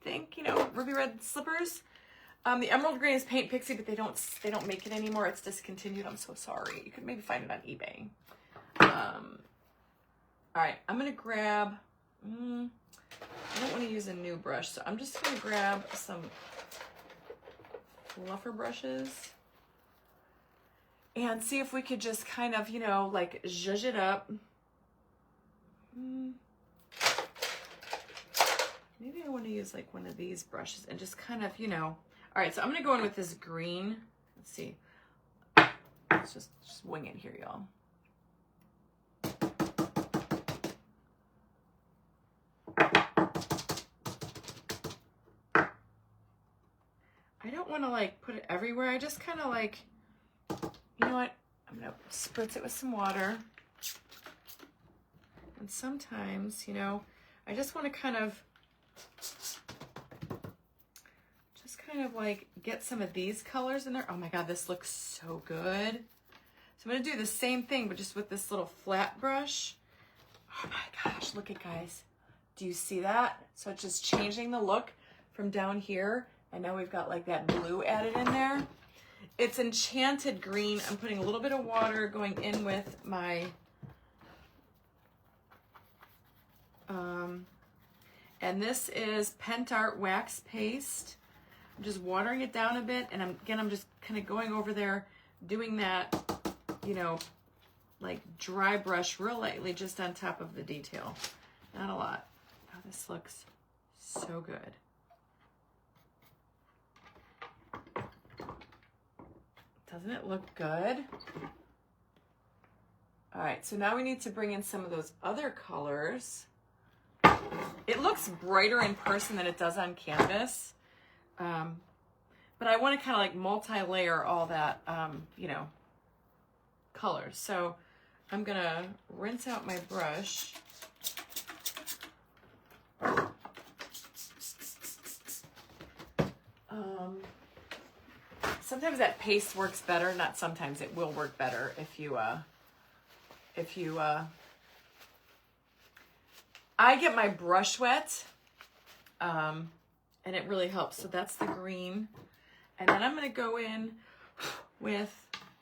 think, you know, ruby red slippers. The emerald green is Paint Pixie, but they don't make it anymore. It's discontinued. I'm so sorry. You could maybe find it on eBay. All right, I'm gonna grab, I don't want to use a new brush, so I'm just gonna grab some fluffer brushes and see if we could just kind of, you know, like zhuzh it up. Maybe I want to use like one of these brushes and just kind of, you know. All right, so I'm gonna go in with this green. Let's see. Let's just wing it here, y'all. I don't want to like put it everywhere. I just kind of like, you know what? I'm gonna spritz it with some water. And sometimes, you know, I just want to kind of like get some of these colors in there. Oh my God, this looks so good. So I'm gonna do the same thing, but just with this little flat brush. Oh my gosh, look at, guys. Do you see that? So it's just changing the look from down here. And now we've got like that blue added in there. It's enchanted green. I'm putting a little bit of water going in with my, and this is Pentart Wax Paste. I'm just watering it down a bit, and I'm just kind of going over there, doing that, you know, like dry brush real lightly just on top of the detail. Not a lot. Oh, this looks so good. Doesn't it look good? All right, so now we need to bring in some of those other colors. It looks brighter in person than it does on canvas. But I want to kind of like multi-layer all that, you know, colors. So I'm going to rinse out my brush. Sometimes that paste works better. Not sometimes, it will work better if you I get my brush wet, and it really helps. So that's the green. And then I'm going to go in with,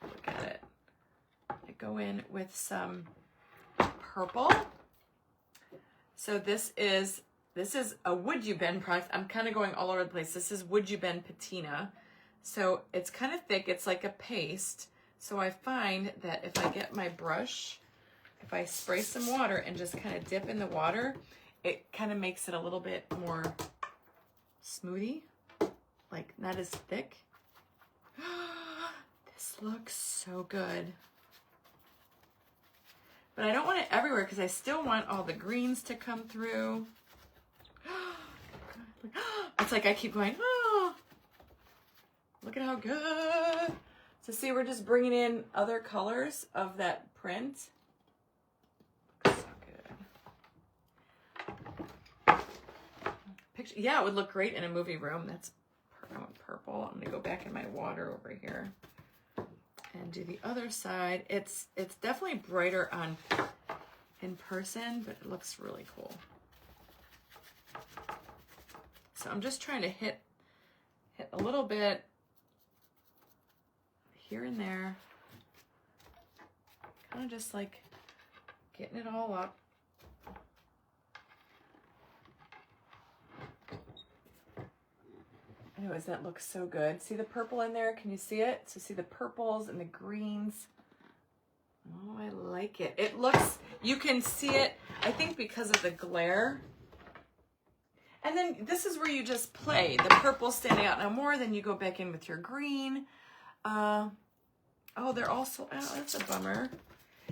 look at it, I go in with some purple. So this is a Would You Bend product. I'm kind of going all over the place. This is Would You Bend Patina. So it's kind of thick. It's like a paste. So I find that if I get my brush, if I spray some water and just kind of dip in the water, it kind of makes it a little bit more smoothie, like not as thick. This looks so good. But I don't want it everywhere because I still want all the greens to come through. It's like I keep going, oh, look at how good. So see, we're just bringing in other colors of that print. Looks so good. Picture, yeah, it would look great in a movie room. That's I want purple. I'm gonna go back in my water over here and do the other side. It's definitely brighter on in person, but it looks really cool. So I'm just trying to hit a little bit here and there. Kind of just like getting it all up. Anyways, that looks so good. See the purple in there? Can you see it? So see the purples and the greens. Oh, I like it. It looks, you can see it, I think because of the glare. And then this is where you just play. The purple standing out now more, then you go back in with your green. Oh, they're also, oh, that's a bummer.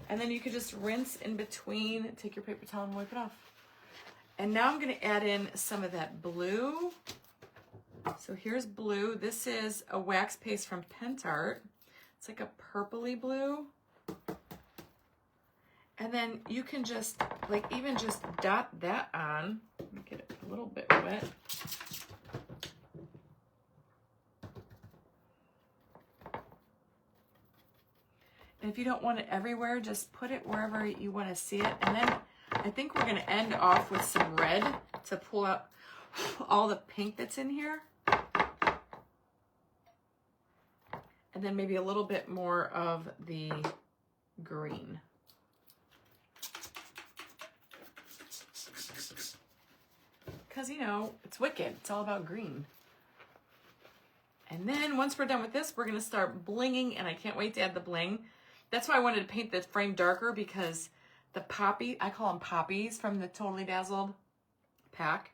And then you could just rinse in between, take your paper towel and wipe it off. And now I'm gonna add in some of that blue. So here's blue. This is a wax paste from Pentart. It's like a purpley blue. And then you can just, like, even just dot that on. Let me get it a little bit wet. And if you don't want it everywhere, just put it wherever you want to see it. And then I think we're going to end off with some red to pull out all the pink that's in here. And then maybe a little bit more of the green. Because, you know, it's wicked. It's all about green. And then once we're done with this, we're going to start blinging, and I can't wait to add the bling. That's why I wanted to paint the frame darker, because the poppy, I call them poppies from the Totally Dazzled pack.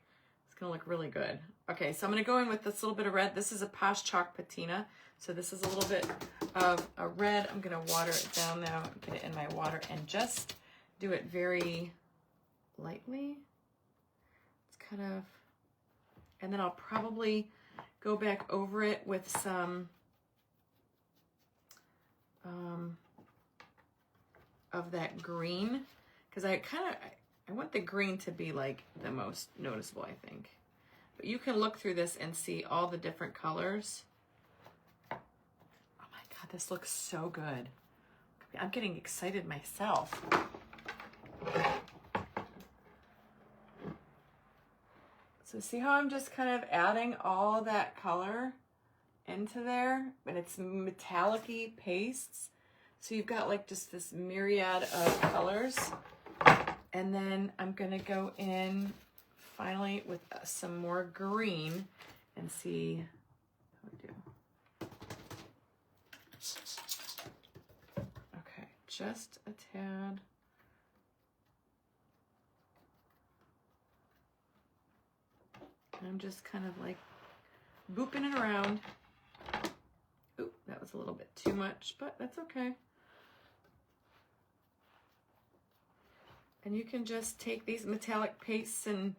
It's going to look really good. Okay, so I'm going to go in with this little bit of red. This is a Posh Chalk Patina. So this is a little bit of a red. I'm going to water it down now, get it in my water, and just do it very lightly. It's kind of, and then I'll probably go back over it with some of that green, because I want the green to be like the most noticeable, I think. But you can look through this and see all the different colors. God, this looks so good. I'm getting excited myself. So see how I'm just kind of adding all that color into there, but it's metallic-y pastes. So you've got like just this myriad of colors. And then I'm gonna go in finally with some more green and see how we do. Okay, just a tad. I'm just kind of like booping it around. Ooh, that was a little bit too much, but that's okay. And you can just take these metallic pastes, and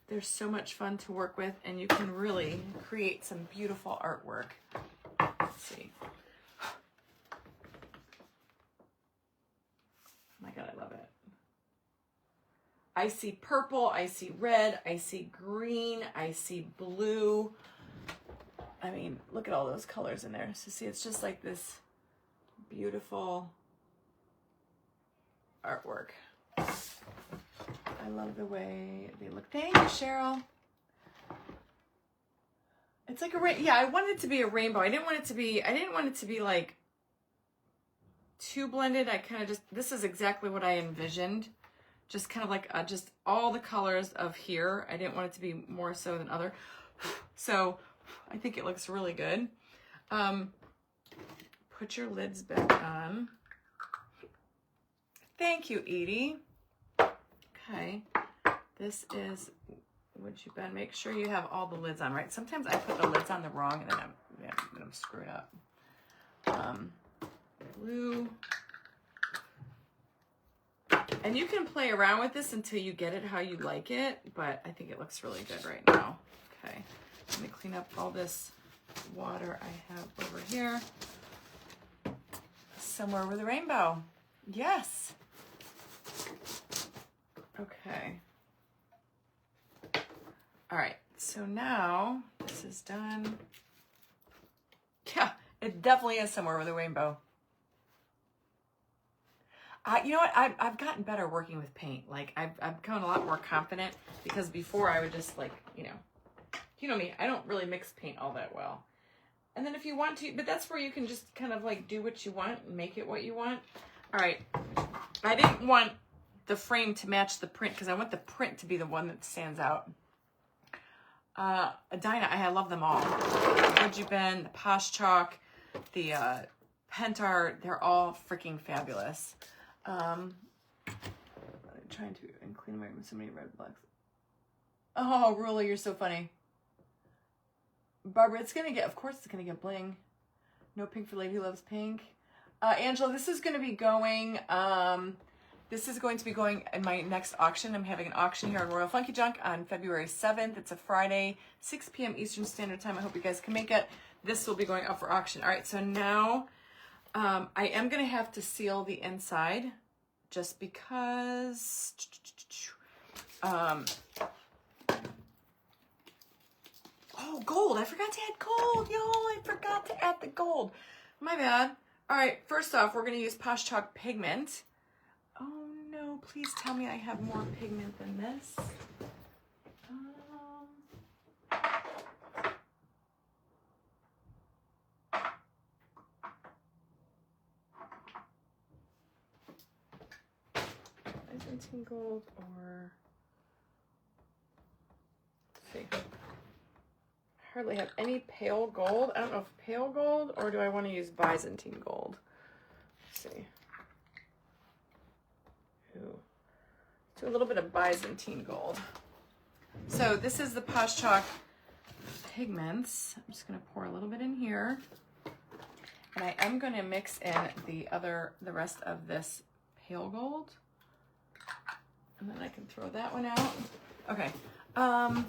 they're so much fun to work with, and you can really create some beautiful artwork. Let's see. Oh my God, I love it. I see purple, I see red, I see green, I see blue. I mean, look at all those colors in there. So see, it's just like this beautiful artwork. I love the way they look. Thank you, Cheryl. It's like a yeah, I wanted it to be a rainbow. I didn't want it to be like too blended. I kind of just, this is exactly what I envisioned. Just kind of like just all the colors of here. I didn't want it to be more so than other. So I think it looks really good. Put your lids back on. Thank you, Edie. Okay, this is, would you, Ben, make sure you have all the lids on, right? Sometimes I put the lids on the wrong, and then I'm screwed up. Blue. And you can play around with this until you get it how you like it, but I think it looks really good right now. Okay, let me clean up all this water I have over here. Somewhere over the rainbow. Yes. Okay. All right, so now this is done. Yeah, it definitely is somewhere with a rainbow. You know what? I've gotten better working with paint. Like I've become a lot more confident, because before I would just like, you know me, I don't really mix paint all that well. And then if you want to, but that's where you can just kind of like do what you want and make it what you want. All right, I didn't want the frame to match the print, because I want the print to be the one that stands out. Dinah, I love them all. Would You Been, the Posh Chalk, the Pentart, they're all freaking fabulous. I'm trying to clean away so many red flags. Oh, Rula, you're so funny. Barbara, it's gonna get, of course it's gonna get bling. No pink for Lady Who Loves Pink. Angela, this is gonna be going, in my next auction. I'm having an auction here on Royal Funky Junk on February 7th. It's a Friday, 6 p.m. Eastern Standard Time. I hope you guys can make it. This will be going up for auction. All right, so now I am going to have to seal the inside just because... oh, gold. I forgot to add gold, y'all. I forgot to add the gold. My bad. All right, first off, we're going to use Posh Chalk pigment. Oh no, please tell me I have more pigment than this. Byzantine gold or, let's see. I hardly have any pale gold. I don't know if pale gold or do I want to use Byzantine gold. Let's see. Do a little bit of Byzantine gold. So this is the Posh Chalk pigments. I'm just going to pour a little bit in here. And I am going to mix in the rest of this pale gold. And then I can throw that one out. Okay. And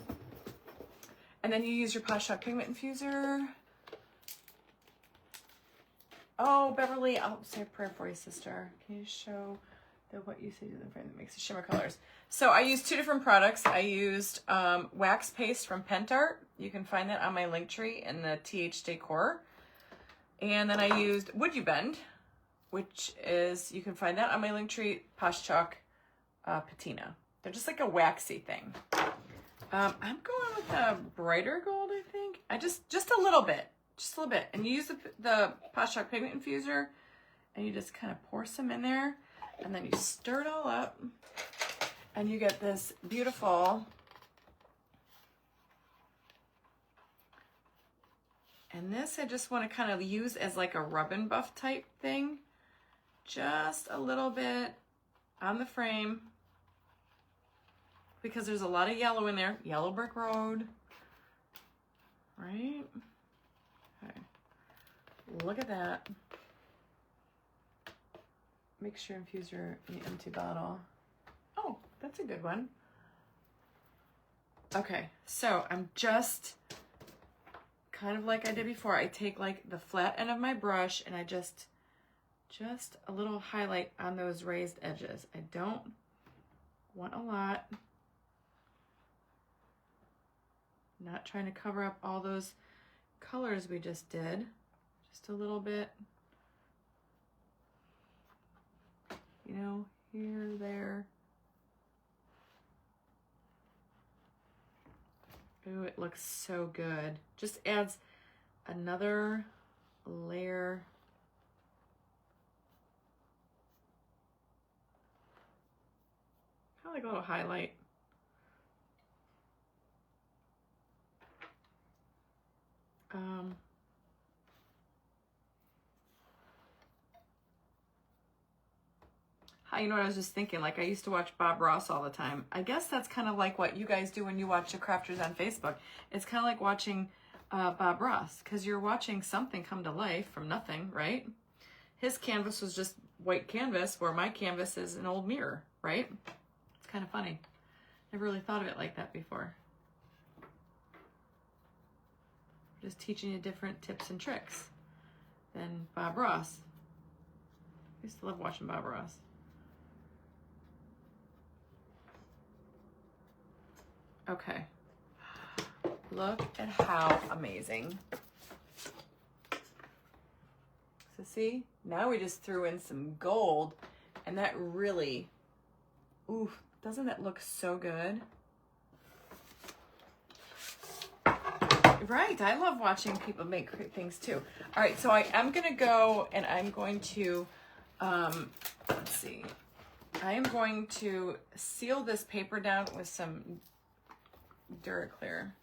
then you use your Posh Chalk pigment infuser. Oh, Beverly, I'll say a prayer for you, sister. Can you show what you say to the frame that makes the shimmer colors? So I used 2 different products. I used wax paste from Pentart. You can find that on my link tree in the TH Decor. And then I used Would You Bend, which is, you can find that on my link tree, Posh Chalk patina. They're just like a waxy thing. I'm going with a brighter gold, I think. Just a little bit. Just a little bit. And you use the Posh Chalk pigment infuser and you just kind of pour some in there and then you stir it all up and you get this beautiful, and this I just want to kind of use as like a rub and buff type thing. Just a little bit on the frame because there's a lot of yellow in there. Yellow brick road, right? Okay. Look at that. Mix your infuser in the empty bottle. Oh, that's a good one. Okay, so I'm just kind of like I did before. I take like the flat end of my brush and I just a little highlight on those raised edges. I don't want a lot. Not trying to cover up all those colors we just did. Just a little bit. You know, here, there. Ooh, it looks so good. Just adds another layer. Kind of like a little highlight. You know what I was just thinking? Like I used to watch Bob Ross all the time. I guess that's kind of like what you guys do when you watch the crafters on Facebook. It's kind of like watching Bob Ross because you're watching something come to life from nothing, right? His canvas was just white canvas where my canvas is an old mirror, right? It's kind of funny. Never really thought of it like that before. Just teaching you different tips and tricks than Bob Ross. I used to love watching Bob Ross. Okay, look at how amazing. So see, now we just threw in some gold and that really, ooh, doesn't that look so good? Right, I love watching people make things too. All right, so I am gonna go and I'm going to, let's see. I am going to seal this paper down with some Duraclear.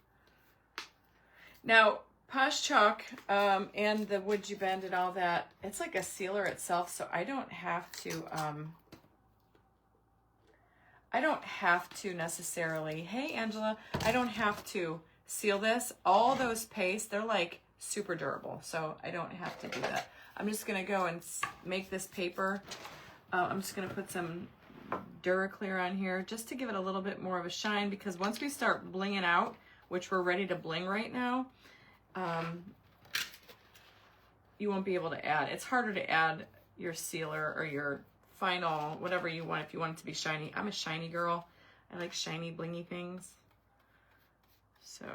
Now, Posh Chalk and the Would You Bend and all that, it's like a sealer itself, so I don't have to necessarily, hey Angela, I don't have to seal this. All those pastes, they're like super durable, so I don't have to do that. I'm just gonna go and make this paper. I'm just gonna put some Duraclear on here just to give it a little bit more of a shine, because once we start blinging out, which we're ready to bling right now, you won't be able to add. It's harder to add your sealer or your final, whatever you want, if you want it to be shiny. I'm a shiny girl. I like shiny, blingy things. So,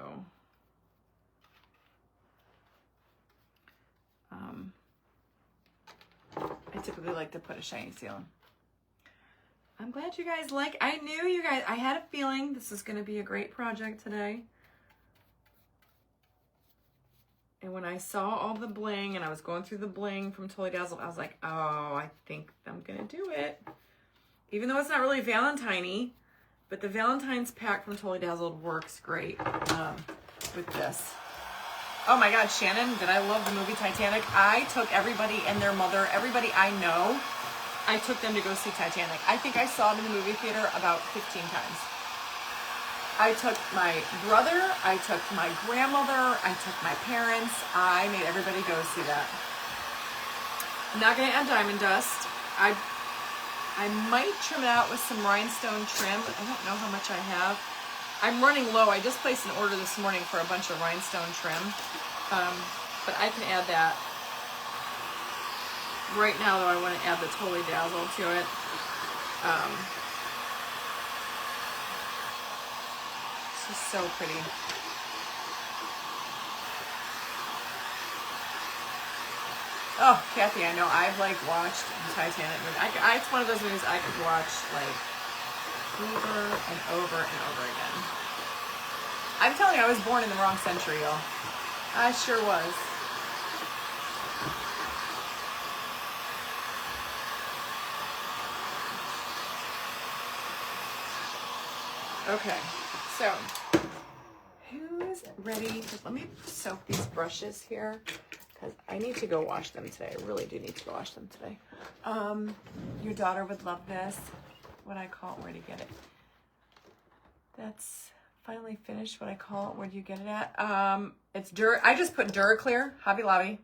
I typically like to put a shiny seal in. I'm glad you guys like, I knew you guys, I had a feeling this is going to be a great project today. And when I saw all the bling and I was going through the bling from Totally Dazzled, I was like, oh, I think I'm going to do it. Even though it's not really Valentine-y, but the Valentine's pack from Totally Dazzled works great with this. Oh my God, Shannon, did I love the movie Titanic? I took everybody and their mother, everybody I know, I took them to go see Titanic. I think I saw it in the movie theater about 15 times. I took my brother, I took my grandmother, I took my parents. I made everybody go see that. I'm not gonna add diamond dust. I might trim it out with some rhinestone trim, but I don't know how much I have. I'm running low. I just placed an order this morning for a bunch of rhinestone trim, but I can add that. Right now, though, I want to add the Totally Dazzled to it. This is so pretty. Oh, Kathy, I know. I've like watched the Titanic movie. It's one of those movies I could watch like over and over and over again. I'm telling you, I was born in the wrong century, y'all. I sure was. Okay, so who's ready to, let me soak these brushes here because I need to go wash them today. I really do need to go wash them today. Your daughter would love this. What I call it, where do you get it? That's finally finished. What I call it, where do you get it at? I just put Duraclear, Hobby Lobby,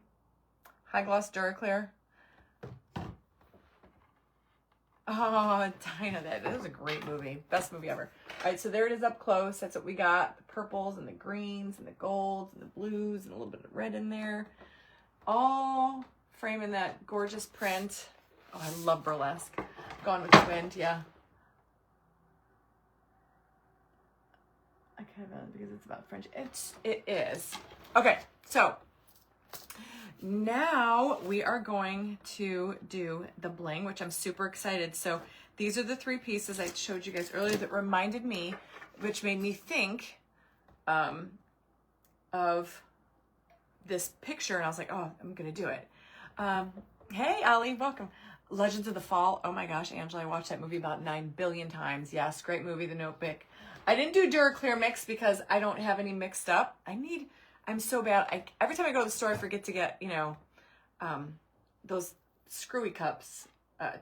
High Gloss Duraclear. Oh, Dinah, that was a great movie. Best movie ever. All right, so there it is up close. That's what we got. The purples and the greens and the golds and the blues and a little bit of red in there. All framing that gorgeous print. Oh, I love burlesque. Gone with the Wind, yeah. I kind of, because it's about French. It is. Okay, so now we are going to do the bling, which I'm super excited. So these are the 3 pieces I showed you guys earlier that reminded me, which made me think of this picture. And I was like, oh, I'm going to do it. Hey, Ali, welcome. Legends of the Fall. Oh my gosh, Angela, I watched that movie about 9 billion times. Yes, great movie, The Notebook. I didn't do Duraclear mix because I don't have any mixed up. I'm so bad. Every time I go to the store, I forget to get, those screwy cups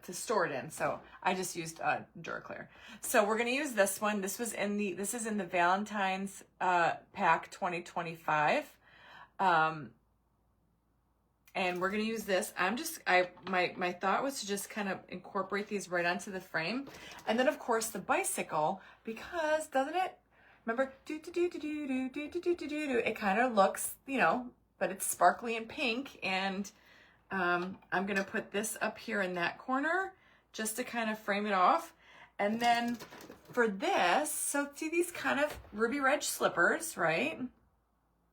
to store it in. So I just used Duraclear. So we're going to use this one. This is in the Valentine's pack 2025. And we're going to use this. My thought was to just kind of incorporate these right onto the frame. And then of course the bicycle, because doesn't it? Remember, it kind of looks, but it's sparkly and pink. And I'm going to put this up here in that corner just to kind of frame it off. And then for this, so see these kind of ruby red slippers, right?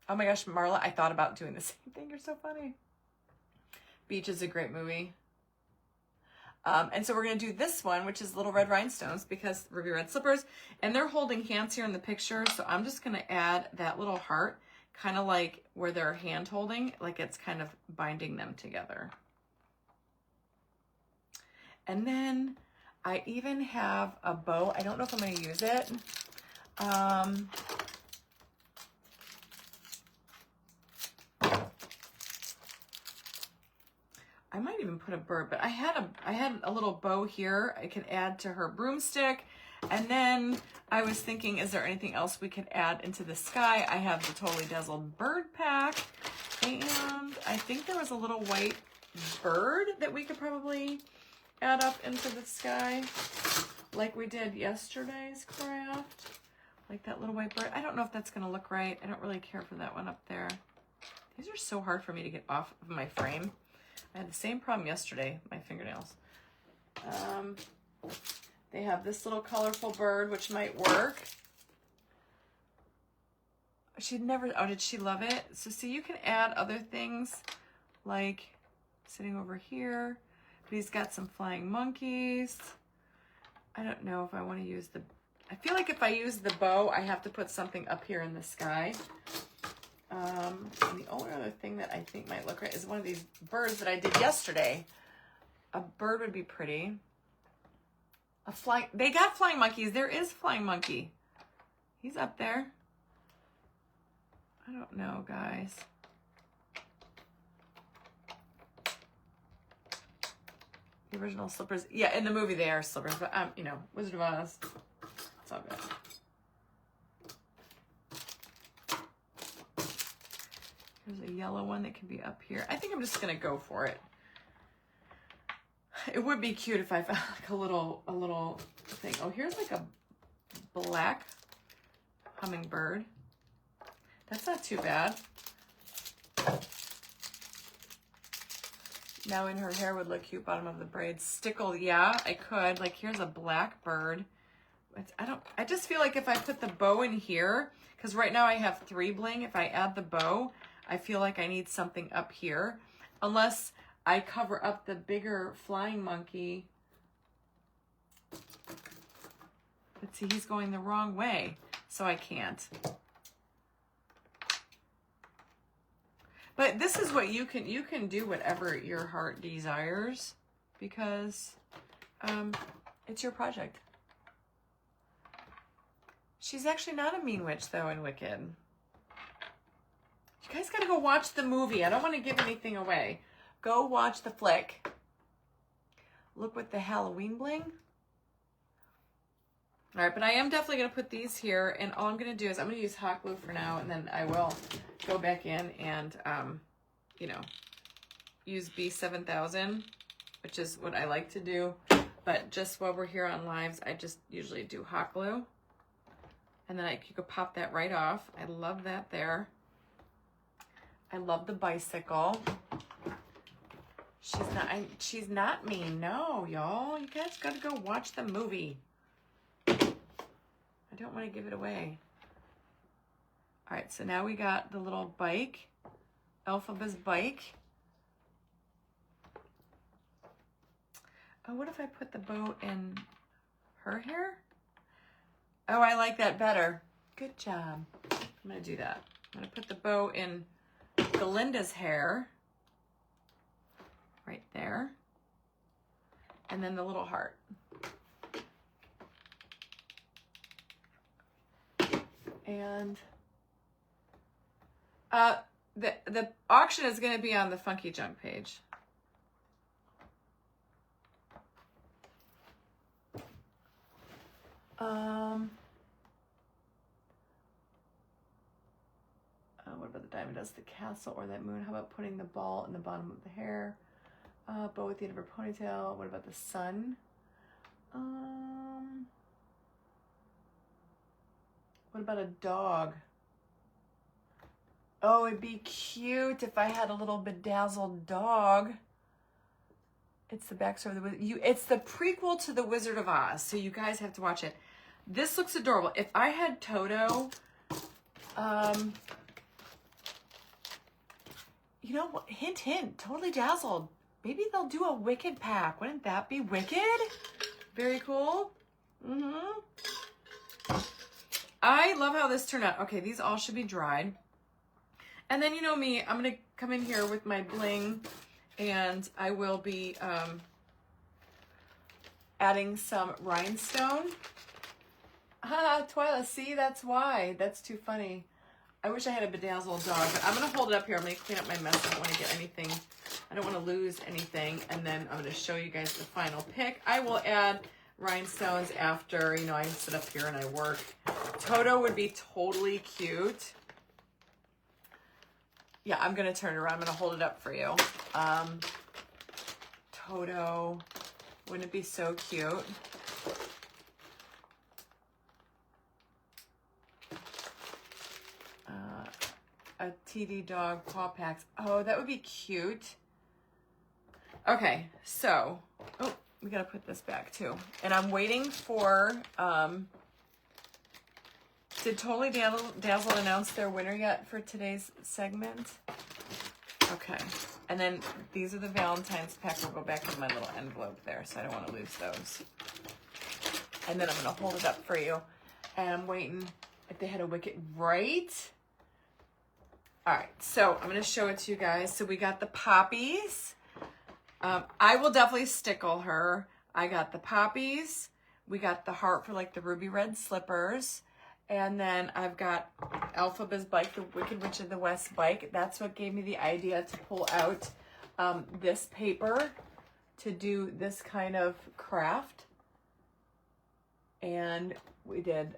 Oh my gosh, Marla, I thought about doing the same thing. You're so funny. Beach is a great movie. And so we're going to do this one, which is Little Red Rhinestones, because ruby red slippers, and they're holding hands here in the picture. So I'm just going to add that little heart, kind of like where they're hand holding, like it's kind of binding them together. And then I even have a bow. I don't know if I'm going to use it. I might even put a bird, but I had a little bow here I could add to her broomstick. And then I was thinking, is there anything else we could add into the sky? I have the Totally Dazzled bird pack. And I think there was a little white bird that we could probably add up into the sky like we did yesterday's craft. Like that little white bird. I don't know if that's going to look right. I don't really care for that one up there. These are so hard for me to get off of my frame. I had the same problem yesterday, my fingernails. They have this little colorful bird, which might work. She'd never, oh, did she love it? So see, you can add other things like sitting over here. But he's got some flying monkeys. I don't know if I want to use the, I feel like if I use the bow, I have to put something up here in the sky. And the only other thing that I think might look right is one of these birds that I did yesterday. A bird would be pretty. A flying, they got flying monkeys. There is a flying monkey. He's up there. I don't know, guys. The original slippers. Yeah, in the movie they are slippers, but you know, Wizard of Oz. It's all good. There's a yellow one that can be up here. I think I'm just gonna go for it. It would be cute if I found like a little thing. Oh, here's like a black hummingbird. That's not too bad. Now in her hair would look cute, bottom of the braid. Stickle, yeah, I could. Like here's a black bird. I just feel like if I put the bow in here, because right now I have 3 bling. If I add the bow, I feel like I need something up here. Unless I cover up the bigger flying monkey. But see, he's going the wrong way, so I can't. But this is what you can do whatever your heart desires, because it's your project. She's actually not a mean witch though in Wicked. You guys gotta go watch the movie. I don't want to give anything away. Go watch the flick. Look with the Halloween bling. All right, but I am definitely going to put these here, and all I'm going to do is I'm going to use hot glue for now, and then I will go back in and, you know, use B7000, which is what I like to do. But just while we're here on lives, I just usually do hot glue. And then you could pop that right off. I love that there. I love the bicycle. She's not mean. No, y'all. You guys got to go watch the movie. I don't want to give it away. All right, so now we got the little bike, Elphaba's bike. Oh, what if I put the bow in her hair? Oh, I like that better. Good job. I'm going to do that. I'm going to put the bow in Galinda's hair. Right there. And then the little heart. And the auction is going to be on the Funky Junk page. What about the diamond dust, the castle, or that moon? How about putting the ball in the bottom of the hair? Bow at the end of her ponytail. What about the sun? What about a dog? Oh, it'd be cute if I had a little bedazzled dog. It's the backstory of it's the prequel to the Wizard of Oz, so you guys have to watch it. This looks adorable. If I had Toto, you know, hint, hint, Totally Dazzled. Maybe they'll do a Wicked pack. Wouldn't that be wicked? Very cool. I love how this turned out. Okay, these all should be dried. And then you know me, I'm going to come in here with my bling, and I will be adding some rhinestone. Twyla, see, that's why. That's too funny. I wish I had a bedazzled dog, but I'm going to hold it up here. I'm going to clean up my mess. I don't want to get anything I don't want to lose anything. And then I'm going to show you guys the final pick. I will add rhinestones after, you know, I sit up here and I work. Toto would be totally cute. Yeah, I'm going to turn it around. I'm going to hold it up for you. Toto, wouldn't it be so cute? A TD dog paw packs. Oh, that would be cute. Okay, so, oh, we gotta put this back too. And I'm waiting for, did Totally Dazzle announce their winner yet for today's segment? Okay, and then these are the Valentine's pack. We'll go back in my little envelope there, so I don't want to lose those. And then I'm gonna hold it up for you. And I'm waiting if they had a Wicked, right? All right, so I'm gonna show it to you guys. So we got the poppies. I will definitely stickle her. I got the poppies. We got the heart for like the ruby red slippers. And then I've got Elphaba's bike, the Wicked Witch of the West bike. That's what gave me the idea to pull out this paper to do this kind of craft. And we did.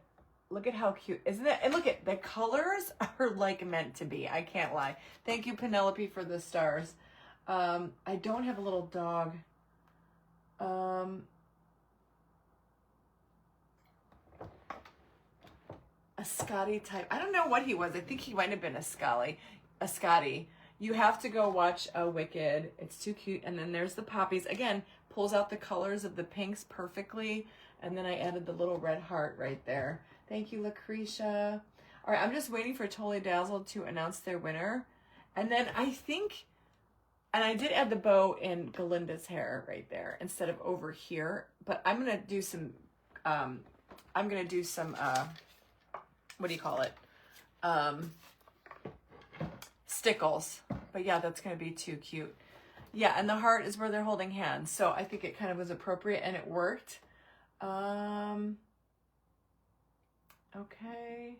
Look at how cute, isn't it? And look at the colors are like meant to be. I can't lie. Thank you, Penelope, for the stars. I don't have a little dog. A Scotty type. I don't know what he was. I think he might have been a Scotty. You have to go watch Wicked. It's too cute. And then there's the poppies. Again, pulls out the colors of the pinks perfectly. And then I added the little red heart right there. Thank you, Lucretia. All right, I'm just waiting for Totally Dazzled to announce their winner. And then I think, and I did add the bow in Galinda's hair right there instead of over here. But I'm going to do some, what do you call it? Stickles. But yeah, that's going to be too cute. Yeah, and the heart is where they're holding hands. So I think it kind of was appropriate and it worked. Okay.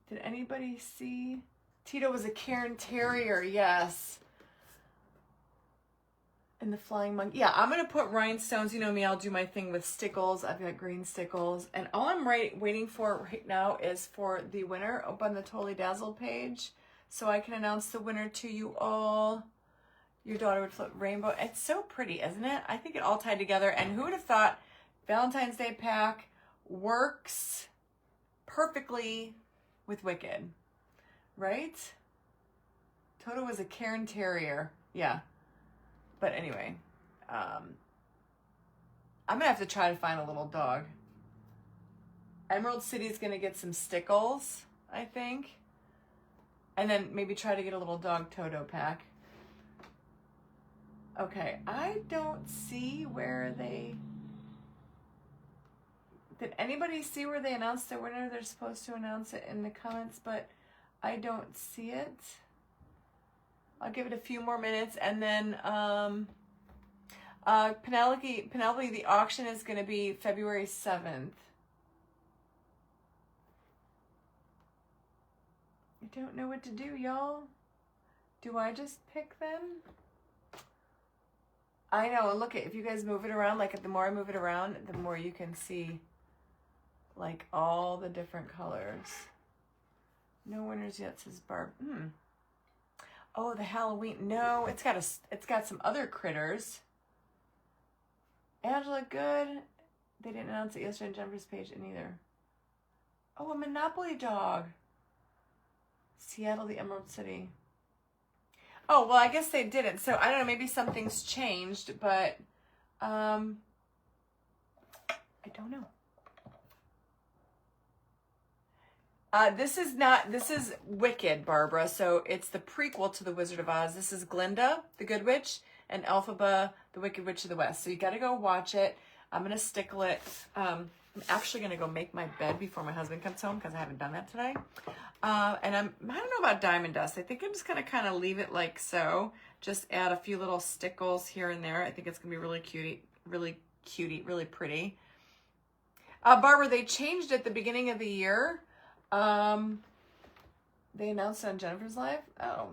Did anybody see? Tito was a Cairn Terrier, yes. And the Flying Monkey. Yeah, I'm going to put rhinestones. You know me, I'll do my thing with stickles. I've got green stickles. And all I'm waiting for right now is for the winner up on the Totally Dazzled page. So I can announce the winner to you all. Your daughter would flip rainbow. It's so pretty, isn't it? I think it all tied together. And who would have thought Valentine's Day pack works perfectly with Wicked, right? Toto was a Cairn Terrier. Yeah. But anyway, I'm going to have to try to find a little dog. Emerald City's going to get some stickles, I think. And then maybe try to get a little dog Toto pack. Okay, I don't see where they... Did anybody see where they announced their winner? They're supposed to announce it in the comments, but I don't see it. I'll give it a few more minutes, and then Penelope, the auction is going to be February 7th. I don't know what to do, y'all. Do I just pick them? I know, look, if you guys move it around, like the more I move it around, the more you can see like all the different colors. No winners yet, says Barb. Oh, the Halloween. No, it's got some other critters. Angela, good. They didn't announce it yesterday on Jennifer's page either. Oh, a Monopoly dog. Seattle, the Emerald City. Oh, well, I guess they didn't. So, I don't know, maybe something's changed, but I don't know. This is Wicked, Barbara. So, it's the prequel to The Wizard of Oz. This is Glinda, the Good Witch, and Elphaba, the Wicked Witch of the West. So, you got to go watch it. I'm going to stickle it. I'm actually going to go make my bed before my husband comes home because I haven't done that today. And I don't know about diamond dust. I think I'm just going to kind of leave it like so. Just add a few little stickles here and there. I think it's going to be really cutie, really pretty. Barbara, they changed at the beginning of the year. They announced it on Jennifer's Live. Oh.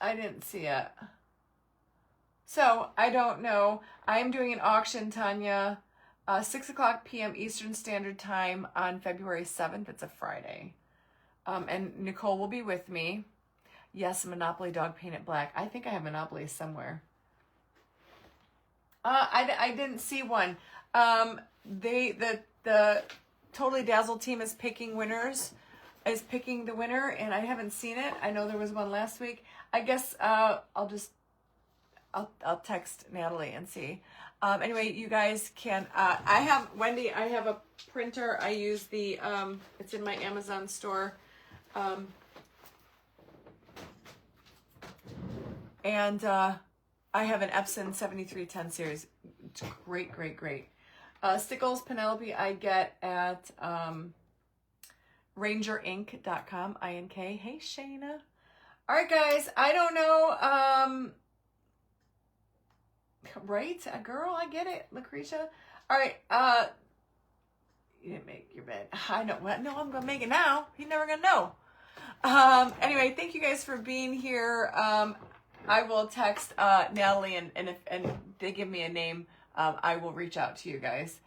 I didn't see it. So, I don't know. I am doing an auction, Tanya, 6 o'clock p.m. Eastern Standard Time on February 7th. It's a Friday. And Nicole will be with me. Yes, Monopoly dog painted black. I think I have Monopoly somewhere. I didn't see one. The Totally Dazzled team is picking winners. Is picking the winner, and I haven't seen it. I know there was one last week. I guess I'll text Natalie and see. Anyway, you guys can. I have Wendy. I have a printer. I use the. It's in my Amazon store. And I have an Epson 7310 series. It's great, great, great. Stickles Penelope I get at rangerinc.com, I-N-K. Hey, Shayna. All right, guys. I don't know. Right? A girl, I get it. Lucretia. All right. You didn't make your bed. I know what. No, I'm going to make it now. You're never going to know. Anyway, thank you guys for being here. I will text Natalie, and if they give me a name, I will reach out to you guys.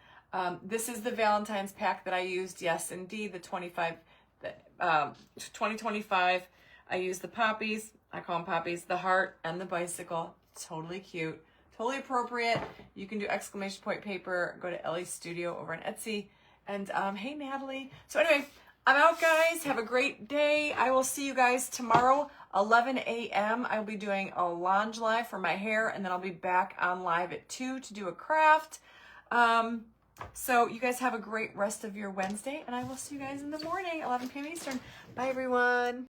This is the Valentine's pack that I used. Yes, indeed, the 2025. I used the poppies. I call them poppies. The heart and the bicycle. Totally cute. Totally appropriate. You can do exclamation point paper. Go to Ellie's Studio over on Etsy. And hey, Natalie. So anyway, I'm out, guys. Have a great day. I will see you guys tomorrow, 11 a.m. I'll be doing a lounge live for my hair, and then I'll be back on live at 2 to do a craft. So you guys have a great rest of your Wednesday, and I will see you guys in the morning, 11 p.m. Eastern. Bye, everyone.